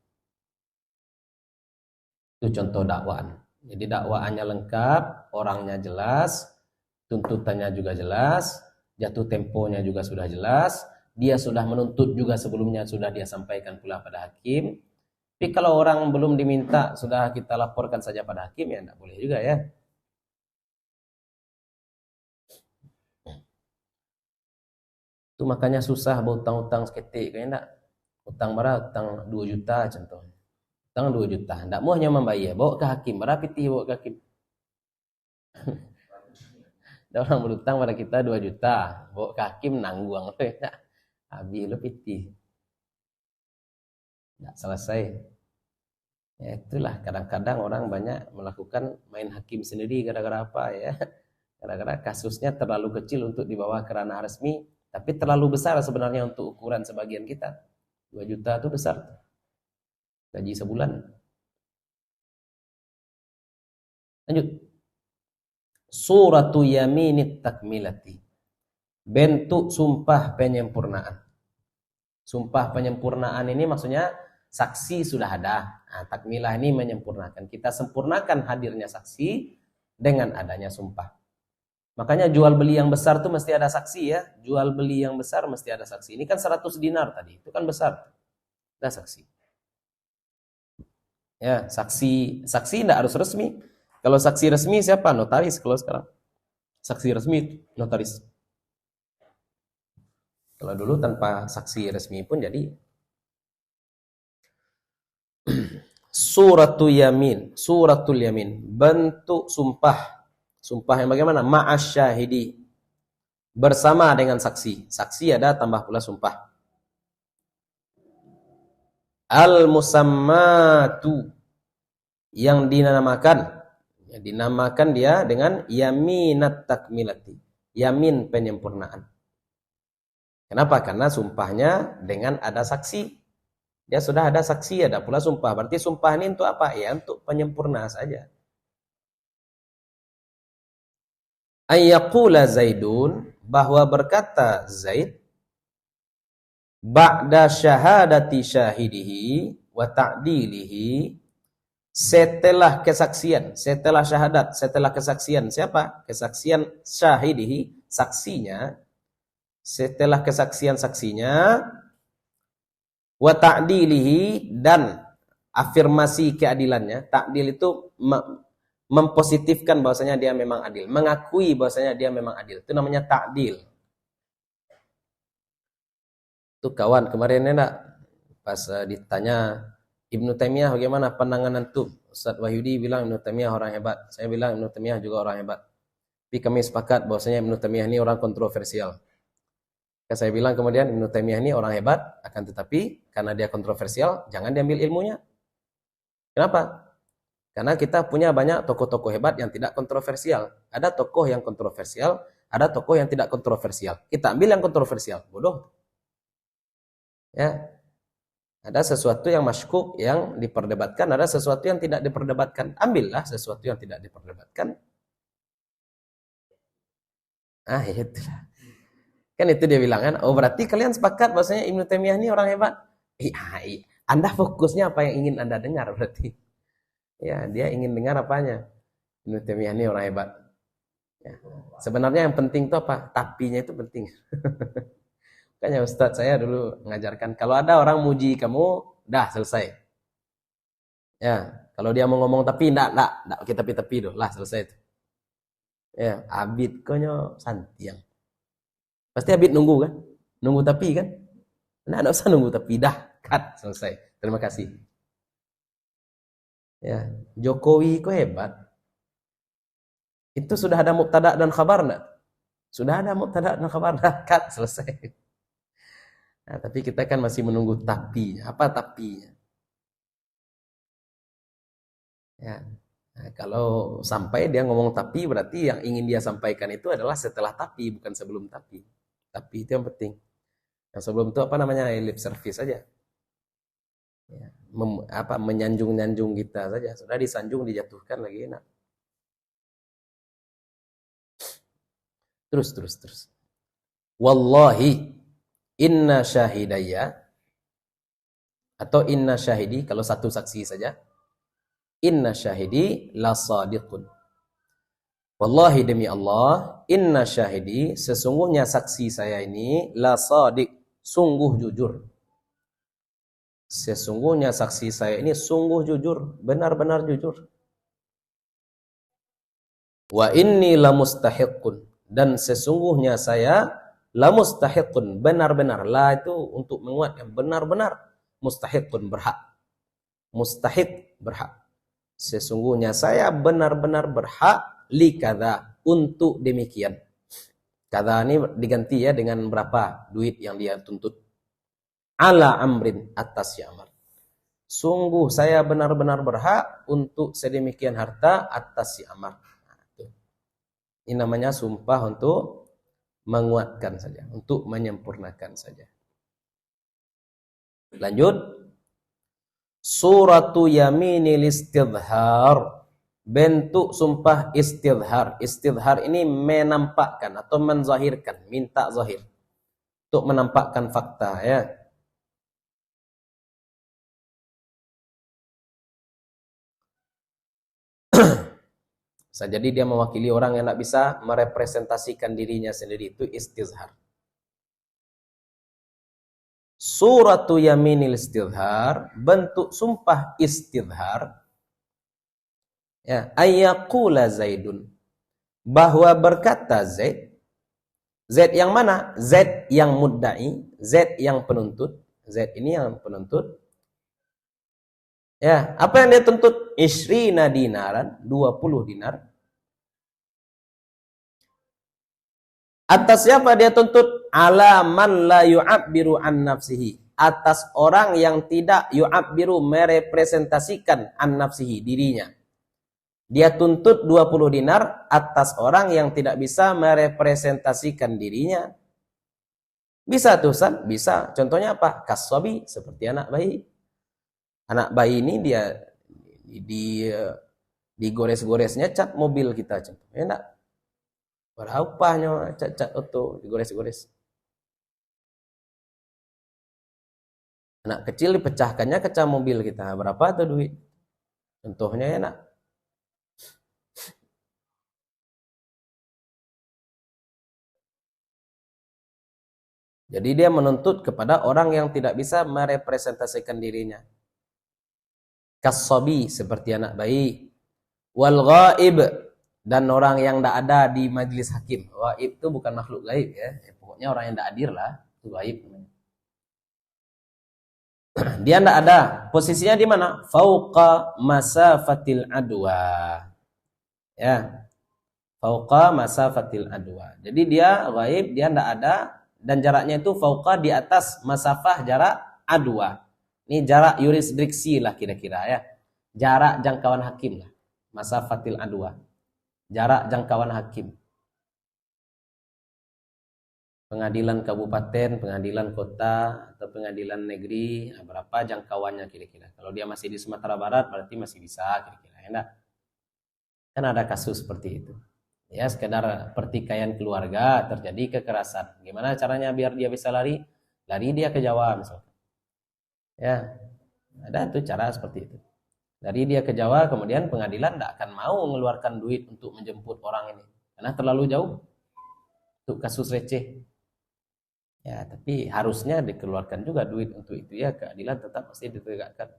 Itu contoh dakwaan. Jadi dakwaannya lengkap, orangnya jelas, tuntutannya juga jelas, jatuh temponya juga sudah jelas, dia sudah menuntut juga sebelumnya sudah dia sampaikan pula pada hakim. Tapi kalau orang belum diminta, sudah kita laporkan saja pada hakim, ya tidak boleh juga ya. Itu makanya susah berutang-utang seketik, kayaknya enggak. Utang berapa? Utang 2 juta contohnya. Utang 2 juta, tidak mau hanya membayar, bawa ke hakim, berapa pitih bawa ke hakim? Ada orang berutang pada kita 2 juta, bawa ke hakim nangguang, habis lo pitih. Tidak selesai. Ya itulah, kadang-kadang orang banyak melakukan main hakim sendiri gara-gara apa ya? Gara-gara kasusnya terlalu kecil untuk dibawa ke ranah resmi, tapi terlalu besar sebenarnya untuk ukuran sebagian kita. 2 juta itu besar. Gaji sebulan. Lanjut. Suratu yaminit takmilati. Bentuk sumpah penyempurnaan. Sumpah penyempurnaan ini maksudnya saksi sudah ada. Nah, takmilah ini menyempurnakan. Kita sempurnakan hadirnya saksi dengan adanya sumpah. Makanya jual beli yang besar tuh mesti ada saksi ya. Jual beli yang besar mesti ada saksi. Ini kan 100 dinar tadi. Itu kan besar. Ada saksi. Ya, saksi tidak harus resmi. Kalau saksi resmi siapa? Notaris kalau sekarang. Saksi resmi notaris. Kalau dulu tanpa saksi resmi pun jadi. Suratul yamin, bentuk sumpah. Sumpah yang bagaimana? Ma'asyahidi, bersama dengan saksi. Saksi ada tambah pula sumpah. Al-musammatu, yang dinamakan dia dengan yaminat takmilati, yamin penyempurnaan. Kenapa? Karena sumpahnya dengan ada saksi. Dia sudah ada saksi, ada pula sumpah. Berarti sumpah ini untuk apa? Ya untuk penyempurna saja. Ayyaqula Zaidun, bahwa berkata Zaid, ba'da syahadati syahidihi wa ta'dilihi, setelah kesaksian, setelah syahadat, setelah kesaksian siapa? Kesaksian syahidihi, saksinya. Setelah kesaksian saksinya, wa ta'dilihi, dan afirmasi keadilannya. Ta'dil itu mempositifkan bahwasanya dia memang adil, mengakui bahwasanya dia memang adil. Itu namanya ta'dil. Itu kawan kemarin enggak pas ditanya Ibnu Taimiyah bagaimana pandangan antum? Ustaz Wahyudi bilang Ibnu Taimiyah orang hebat. Saya bilang Ibnu Taimiyah juga orang hebat. Tapi kami sepakat bahwasanya Ibnu Taimiyah ini orang kontroversial. Saya bilang kemudian Ibnu Taimiyah ini orang hebat, akan tetapi karena dia kontroversial, jangan diambil ilmunya. Kenapa? Karena kita punya banyak tokoh-tokoh hebat yang tidak kontroversial. Ada tokoh yang kontroversial, ada tokoh yang tidak kontroversial. Kita ambil yang kontroversial, bodoh. Ya. Ada sesuatu yang masykuk yang diperdebatkan, ada sesuatu yang tidak diperdebatkan. Ambillah sesuatu yang tidak diperdebatkan. Ah, itulah. Kan itu dia bilang kan, oh berarti kalian sepakat bahwasanya Ibnu Taimiyah ini orang hebat. Iya, Anda fokusnya apa yang ingin Anda dengar berarti. Ya, dia ingin dengar apanya? Ibnu Taimiyah ini orang hebat. Ya. Sebenarnya yang penting itu apa? Tapinya itu penting. Makanya Ustadz saya dulu mengajarkan, kalau ada orang muji kamu, dah selesai. Ya, kalau dia mau ngomong tapi enggak, kita tepi doh, lah selesai itu. Ya, abid konyo santiang. Pasti abid nunggu kan? Nunggu tapi kan? Enggak usah nunggu tapi, dah, cut, selesai. Terima kasih. Ya, Jokowi kok hebat. Itu sudah ada mubtada dan khabar enggak? Sudah ada mubtada dan khabar, kat, selesai. Nah, tapi kita kan masih menunggu tapi. Apa tapinya? Ya. Nah, kalau sampai dia ngomong tapi, berarti yang ingin dia sampaikan itu adalah setelah tapi, bukan sebelum tapi. Tapi itu yang penting. Yang sebelum itu apa namanya? Lip service saja. Ya. Menyanjung-nyanjung kita saja. Sudah disanjung, dijatuhkan lagi enak. Terus. Wallahi inna syahidaya atau inna syahidi, kalau satu saksi saja. Inna syahidi la sadiqun. Wallahi demi Allah, inna syahidi, sesungguhnya saksi saya ini la sadiq, sungguh jujur. Sesungguhnya saksi saya ini sungguh jujur, benar-benar jujur. Wa inni la mustahiqun, dan sesungguhnya saya la mustahiqun, benar-benar. La itu untuk menguatkan, benar-benar mustahiqun, berhak. Mustahiq, berhak. Sesungguhnya saya benar-benar berhak li kada, untuk demikian. Kada ini diganti ya dengan berapa duit yang dia tuntut. Ala amrin, atas si Amr. Sungguh saya benar-benar berhak untuk sedemikian harta atas si Amr. Ini namanya sumpah untuk menguatkan saja, untuk menyempurnakan saja. Lanjut. Suratu yaminil istidhar, bentuk sumpah istidhar. Istidhar ini menampakkan atau menzahirkan, minta zahir, untuk menampakkan fakta ya. Bisa jadi dia mewakili orang yang tidak bisa merepresentasikan dirinya sendiri, itu istizhar. Suratu yaminil istidhar, bentuk sumpah istidhar. Ya, ayyaqula Zaidun, bahwa berkata Zaid. Zaid yang mana? Zaid yang mudda'i, Zaid yang penuntut. Zaid ini yang penuntut. Ya, apa yang dia tuntut? Ishrina dinaran, 20 dinar. Atas siapa dia tuntut? Ala man la yu'abbiru an nafsihi, atas orang yang tidak yu'abbiru, merepresentasikan an nafsihi, dirinya. Dia tuntut 20 dinar atas orang yang tidak bisa merepresentasikan dirinya. Bisa tuh, San? Bisa. Contohnya apa? Kasobi, seperti anak bayi. Anak bayi ini dia digores-goresnya cat mobil kita, contohnya enggak. Berapanya cat auto digores-gores. Anak kecil dipecahkannya kaca mobil kita, berapa tuh duit? Contohnya enak. Jadi dia menuntut kepada orang yang tidak bisa merepresentasikan dirinya. Kasobi, seperti anak bayi. Wal ghaib, dan orang yang tidak ada di majelis hakim. Ghaib itu bukan makhluk gaib ya. Pokoknya orang yang tidak hadir lah, itu ghaib. Dia tidak ada. Posisinya di mana? Fauqa masafatil adwa. Ya. Fauqa masafatil adwa. Jadi dia ghaib, dia tidak ada, dan jaraknya itu fauqa, di atas masafah, jarak adwa. Ini jarak yurisdiksi lah kira-kira ya. Jarak jangkauan hakim lah. Masafatil adwa. Jarak jangkauan hakim. Pengadilan kabupaten, pengadilan kota, atau pengadilan negeri, berapa jangkauannya kira-kira. Kalau dia masih di Sumatera Barat, berarti masih bisa kira-kira. Ya, kan ada kasus seperti itu. Ya, sekedar pertikaian keluarga, terjadi kekerasan. Gimana caranya biar dia bisa lari? Lari dia ke Jawa misalnya. Ya, ada tuh cara seperti itu. Dari dia ke Jawa, kemudian pengadilan tidak akan mau mengeluarkan duit untuk menjemput orang ini, karena terlalu jauh untuk kasus receh. Ya, tapi harusnya dikeluarkan juga duit untuk itu ya, keadilan tetap pasti ditegakkan.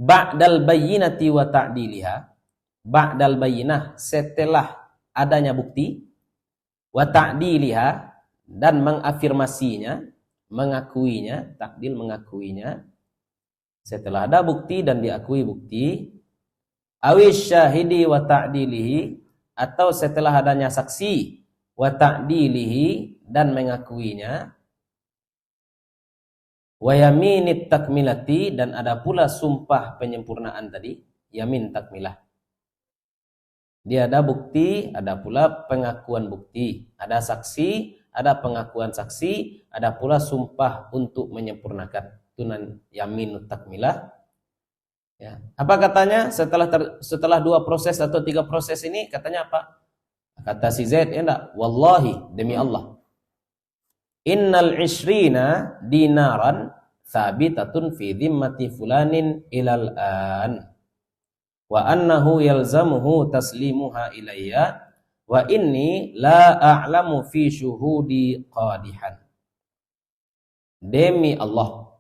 Ba'dal bayyinati wa ta'diliha, ba'dal bayyinah, setelah adanya bukti, wa ta'diliha, dan mengafirmasinya, mengakuinya, takdil mengakuinya, Setelah ada bukti dan diakui bukti, awis syahidi wa ta'dilihi, atau setelah adanya saksi wa ta'dilihi dan mengakuinya, wa yaminit takmilati, dan ada pula sumpah penyempurnaan tadi, yamin takmilah. Dia ada bukti, ada pula pengakuan bukti, ada saksi, ada pengakuan saksi, ada pula sumpah untuk menyempurnakan. Itu yamin takmilah. Ya. Apa katanya setelah 2 proses atau 3 proses ini, katanya apa? Kata si Zaid, ya enggak, wallahi, demi Allah, innal 'ishrina dinaran thabitatun fi dhimmati fulanin ilal an wa annahu yalzamuhu taslimuha ilayya wa inni la a'lamu fi syuhudi qadihan. Demi Allah,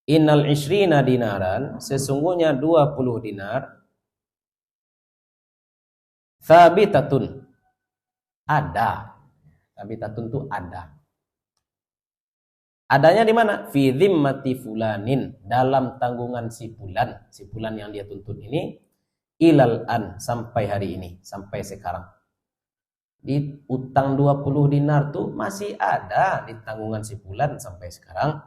innal 'ishrina dinaran, sesungguhnya 20 dinar, thabitatun, ada. Thabitatun itu ada. Adanya di mana? Fi dhimmati fulanin, dalam tanggungan si fulan yang dia tuntut ini, ilal an, sampai hari ini, sampai sekarang. Di utang 20 dinar tuh masih ada di tanggungan si fulan sampai sekarang.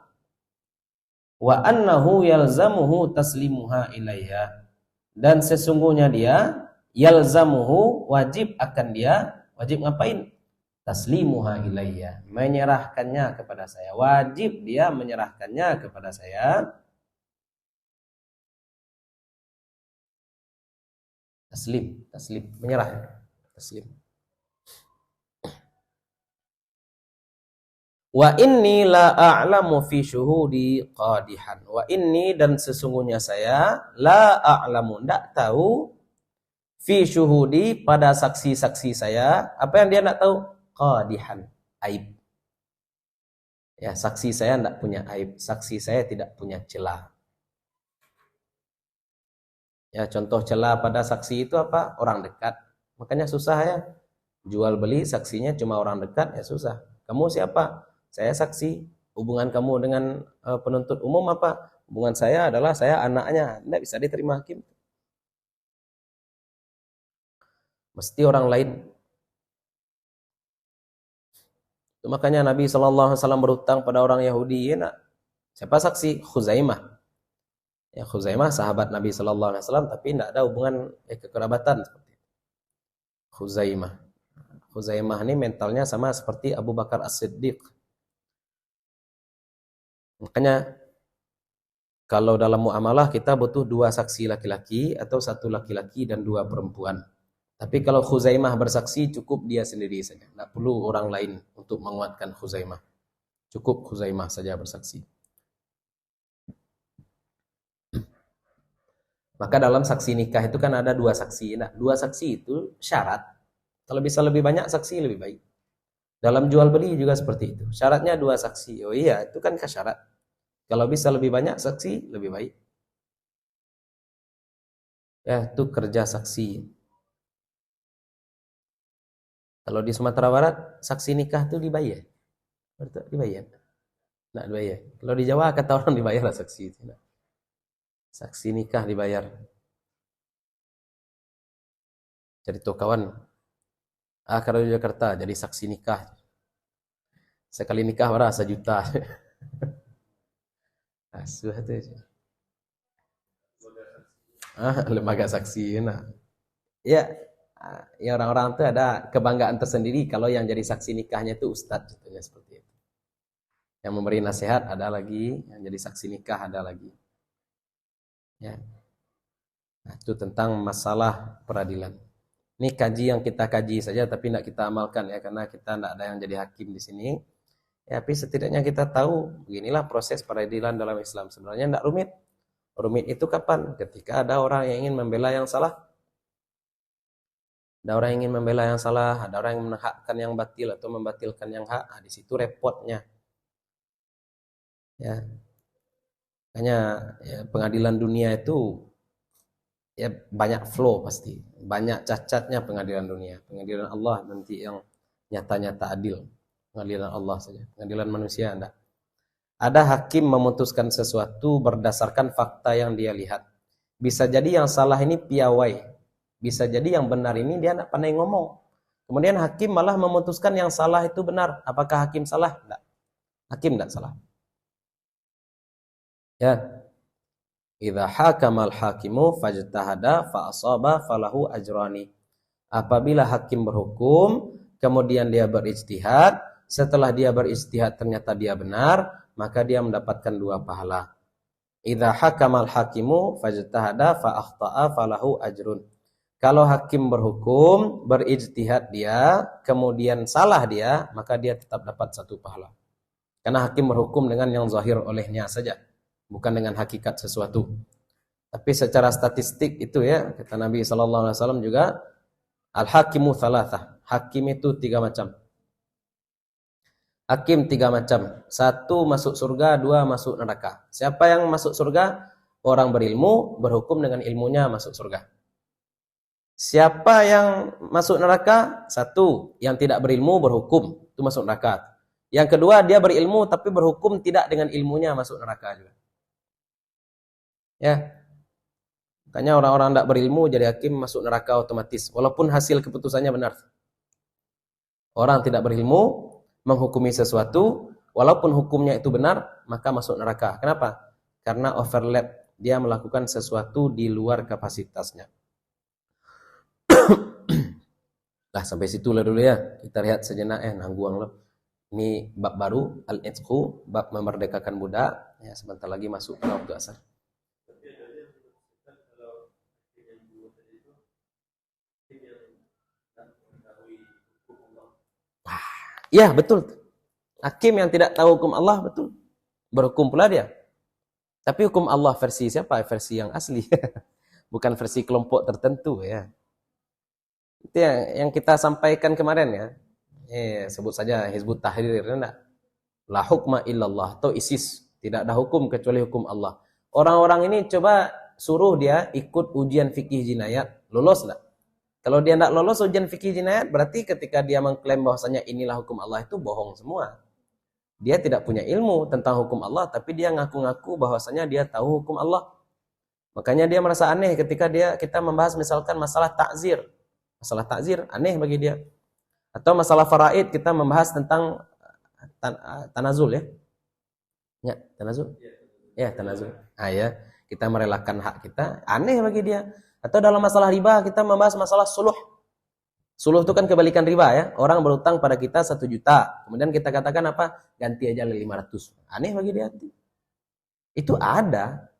Wa annahu yalzamuhu taslimuha ilayya, dan sesungguhnya dia yalzamuhu, wajib akan dia, wajib ngapain? Taslimuha ilayya, menyerahkannya kepada saya, wajib dia menyerahkannya kepada saya. Taslim, menyerah, taslim. Wa inni la a'lamu fi syuhudi qadihan. Wa inni, dan sesungguhnya saya, la a'lamu, ndak tahu, fi syuhudi, pada saksi-saksi saya. Apa yang dia ndak tahu? Qadihan, aib. Ya, saksi saya ndak punya aib, saksi saya tidak punya celah. Ya, contoh celah pada saksi itu apa? Orang dekat. Makanya susah ya. Jual beli saksinya cuma orang dekat, ya susah. Kamu siapa? Saya saksi. Hubungan kamu dengan penuntut umum apa? Hubungan saya adalah saya anaknya. Tidak bisa diterima hakim. Mesti orang lain. Itu makanya Nabi SAW berhutang pada orang Yahudi. Ya, siapa saksi? Khuzaimah. Ya, Khuzaimah sahabat Nabi SAW, tapi tidak ada hubungan kekerabatan. Khuzaimah. Khuzaimah ini mentalnya sama seperti Abu Bakar As-Siddiq. Makanya kalau dalam muamalah kita butuh 2 saksi laki-laki atau 1 laki-laki dan 2 perempuan. Tapi kalau Khuzaimah bersaksi, cukup dia sendiri saja. Tidak perlu orang lain untuk menguatkan Khuzaimah. Cukup Khuzaimah saja bersaksi. Maka dalam saksi nikah itu kan ada 2 saksi. Nah, 2 saksi itu syarat. Kalau bisa lebih banyak saksi lebih baik. Dalam jual beli juga seperti itu. Syaratnya 2 saksi. Oh iya, itu kan syarat. Kalau bisa lebih banyak saksi lebih baik. Ya, itu kerja saksi. Kalau di Sumatera Barat, saksi nikah itu dibayar. Betul, dibayar. Nah, dibayar. Kalau di Jawa kata orang dibayar lah saksi itu. Nah. Saksi nikah dibayar. Jadi tuh kawan, kalau di Jakarta jadi saksi nikah. Sekali nikah berapa? 1 juta. Asuh itu. Lembaga saksi. Nah. Ya orang-orang itu ada kebanggaan tersendiri kalau yang jadi saksi nikahnya itu ustadz, contohnya seperti itu. Yang memberi nasihat ada lagi, yang jadi saksi nikah ada lagi. Ya. Nah, itu tentang masalah peradilan. Ini kaji yang kita kaji saja tapi tidak kita amalkan ya, karena kita tidak ada yang jadi hakim di sini. Ya, tapi setidaknya kita tahu beginilah proses peradilan dalam Islam. Sebenarnya tidak rumit. Rumit itu kapan? Ketika ada orang yang ingin membela yang salah. Ada orang yang ingin membela yang salah, ada orang yang menhakkan yang batil atau membatilkan yang hak. Nah, di situ repotnya. Ya. Makanya ya, pengadilan dunia itu ya banyak flow pasti. Banyak cacatnya pengadilan dunia. Pengadilan Allah nanti yang nyata-nyata adil. Pengadilan Allah saja. Pengadilan manusia enggak. Ada hakim memutuskan sesuatu berdasarkan fakta yang dia lihat. Bisa jadi yang salah ini piawai. Bisa jadi yang benar ini dia tidak pandai ngomong. Kemudian hakim malah memutuskan yang salah itu benar. Apakah hakim salah? Tidak. Hakim tidak salah. Ya. Idza hakamal hakimu fajtahada fa asaba falahu ajrani. Apabila hakim berhukum, kemudian dia berijtihad, setelah dia berijtihad ternyata dia benar, maka dia mendapatkan 2 pahala. Idza hakamal hakimu fajtahada fa akhta'a falahu ajrun. Kalau hakim berhukum, berijtihad dia, kemudian salah dia, maka dia tetap dapat 1 pahala. Karena hakim berhukum dengan yang zahir olehnya saja, bukan dengan hakikat sesuatu. Tapi secara statistik itu ya, kata Nabi SAW juga, al-hakimu thalathah. Hakim itu 3 macam. Hakim 3 macam. 1 masuk surga, 2 masuk neraka. Siapa yang masuk surga? Orang berilmu, berhukum dengan ilmunya masuk surga. Siapa yang masuk neraka? 1, yang tidak berilmu berhukum, itu masuk neraka. Yang kedua, dia berilmu tapi berhukum tidak dengan ilmunya, masuk neraka juga. Ya. Makanya orang-orang tidak berilmu jadi hakim masuk neraka otomatis, walaupun hasil keputusannya benar. Orang tidak berilmu menghukumi sesuatu, walaupun hukumnya itu benar, maka masuk neraka. Kenapa? Karena overlap, dia melakukan sesuatu di luar kapasitasnya. Nah, sampai situlah dulu ya. Kita lihat sejenak nangguang loh. Ini bab baru, al-itqu, bab memerdekakan budak. Ya, sebentar lagi masuk ke waktu asar. Ya, betul. Hakim yang tidak tahu hukum Allah, betul. Berhukum pula dia. Tapi hukum Allah versi siapa? Versi yang asli. Bukan versi kelompok tertentu ya. Itu yang kita sampaikan kemarin ya. Sebut saja Hizbut Tahrir. La hukma illallah atau ISIS. Tidak ada hukum kecuali hukum Allah. Orang-orang ini coba suruh dia ikut ujian fikih jinayat. Lolos enggak? Kalau dia tidak lolos ujian fikih jinayat, berarti ketika dia mengklaim bahwasanya inilah hukum Allah itu bohong semua. Dia tidak punya ilmu tentang hukum Allah, tapi dia ngaku-ngaku bahwasanya dia tahu hukum Allah. Makanya dia merasa aneh ketika kita membahas misalkan masalah takzir. Masalah takzir aneh bagi dia. Atau masalah faraid kita membahas tentang tanazul ya. Ya, tanazul. Ya, tanazul. Ya, kita merelakan hak kita, aneh bagi dia. Atau dalam masalah riba kita membahas masalah suluh. Suluh itu kan kebalikan riba ya. Orang berutang pada kita 1 juta. Kemudian kita katakan apa? Ganti aja 500. Aneh bagi dia. Itu ada.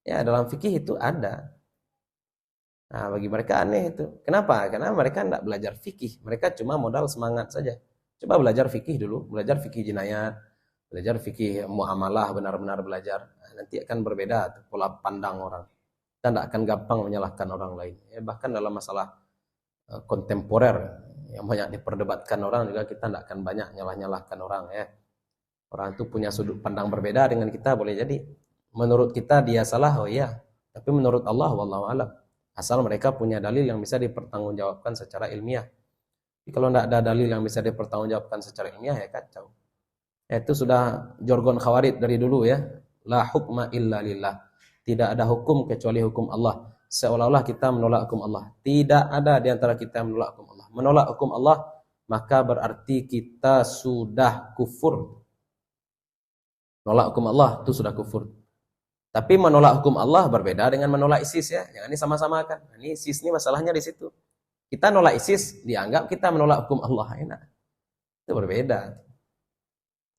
Ya, dalam fikih itu ada. Nah, bagi mereka aneh itu. Kenapa? Karena mereka tidak belajar fikih. Mereka cuma modal semangat saja. Coba belajar fikih dulu. Belajar fikih jinayat. Belajar fikih muamalah, benar-benar belajar. Nanti akan berbeda pola pandang orang. Kita tidak akan gampang menyalahkan orang lain. Ya, bahkan dalam masalah kontemporer yang banyak diperdebatkan orang juga kita tidak akan banyak nyalah-nyalahkan orang ya. Orang itu punya sudut pandang berbeda dengan kita, boleh jadi. Menurut kita dia salah, oh iya. Tapi menurut Allah, wallahu a'lam. Asal mereka punya dalil yang bisa dipertanggungjawabkan secara ilmiah. Jadi kalau tidak ada dalil yang bisa dipertanggungjawabkan secara ilmiah ya kacau. Itu sudah jargon khawarij dari dulu ya. La hukma illa lillah. Tidak ada hukum kecuali hukum Allah. Seolah-olah kita menolak hukum Allah. Tidak ada di antara kita yang menolak hukum Allah. Menolak hukum Allah, maka berarti kita sudah kufur. Menolak hukum Allah itu sudah kufur. Tapi menolak hukum Allah berbeda dengan menolak ISIS ya. Yang ini sama-sama kan. Ini ISIS ini masalahnya di situ. Kita nolak ISIS, dianggap kita menolak hukum Allah. Enak. Itu berbeda.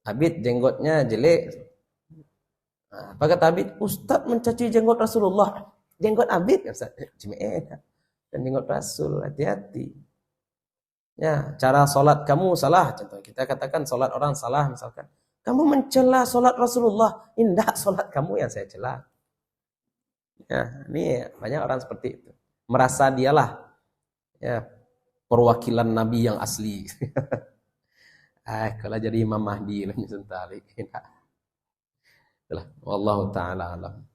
Habib jenggotnya jelek. Apa kata Abid? Ustaz mencaci jenggot Rasulullah. Jenggot Abid ya Ustaz. Dan jenggot Rasul, hati-hati. Ya, cara sholat kamu salah. Contoh kita katakan sholat orang salah misalkan. Kamu mencela sholat Rasulullah. Indah sholat kamu yang saya cela. Ya, ini banyak orang seperti itu. Merasa dialah ya perwakilan Nabi yang asli. Kalau jadi Imam Mahdi lah sentari. Wallahu taala alam.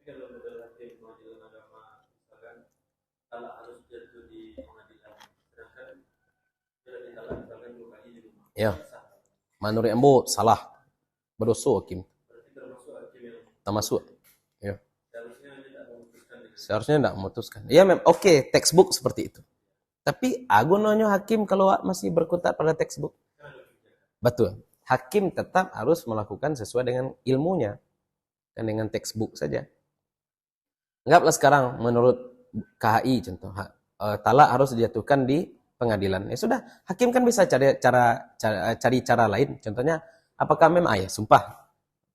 Kalau hakim pengadilan agama misalkan talak harus jatuh di pengadilan, sedangkan dia ditalak misalkan 2 kali di rumah. Ya, menurut ambo salah. Berdosa hakim. Berarti termasuk hakim yang Tak masuk. Ya. seharusnya tidak memutuskan dengan Seharusnya tidak memutuskan. Ya, oke, textbook seperti itu. Tapi agunonyo hakim kalau masih berkutat pada textbook. Betul. Hakim tetap harus melakukan sesuai dengan ilmunya dan dengan textbook saja. Anggaplah sekarang menurut KHI contoh, talak harus dijatuhkan di pengadilan. Ya sudah, hakim kan bisa cari cara lain. Contohnya, apakah memang sumpah.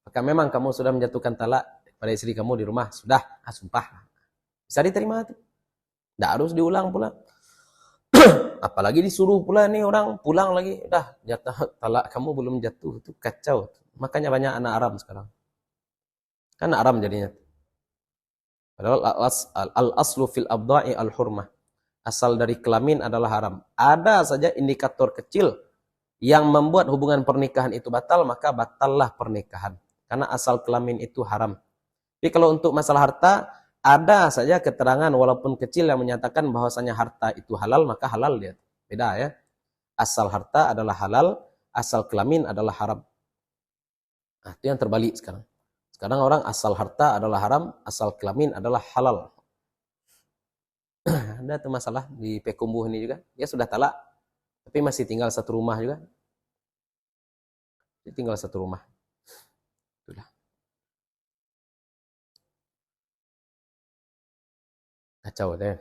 Apakah memang kamu sudah menjatuhkan talak pada istri kamu di rumah? Sudah, sumpah. Bisa diterima itu. Tidak harus diulang pula. Apalagi disuruh pula nih orang pulang lagi, udah jatuh talak kamu belum jatuh, itu kacau. Makanya banyak anak haram sekarang. Kan haram jadinya. Padahal al-aslu fil abda'i al-hurmah. Asal dari kelamin adalah haram. Ada saja indikator kecil yang membuat hubungan pernikahan itu batal, maka batallah pernikahan. Karena asal kelamin itu haram. Tapi kalau untuk masalah harta, ada saja keterangan walaupun kecil yang menyatakan bahwasanya harta itu halal, maka halal dia. Beda ya. Asal harta adalah halal, asal kelamin adalah haram. Nah, itu yang terbalik sekarang. Sekarang orang asal harta adalah haram, asal kelamin adalah halal. Ada tuh masalah di Pekumbuh ini juga. Dia sudah talak, tapi masih tinggal satu rumah juga. Dia tinggal satu rumah. Itulah. Kacau deh.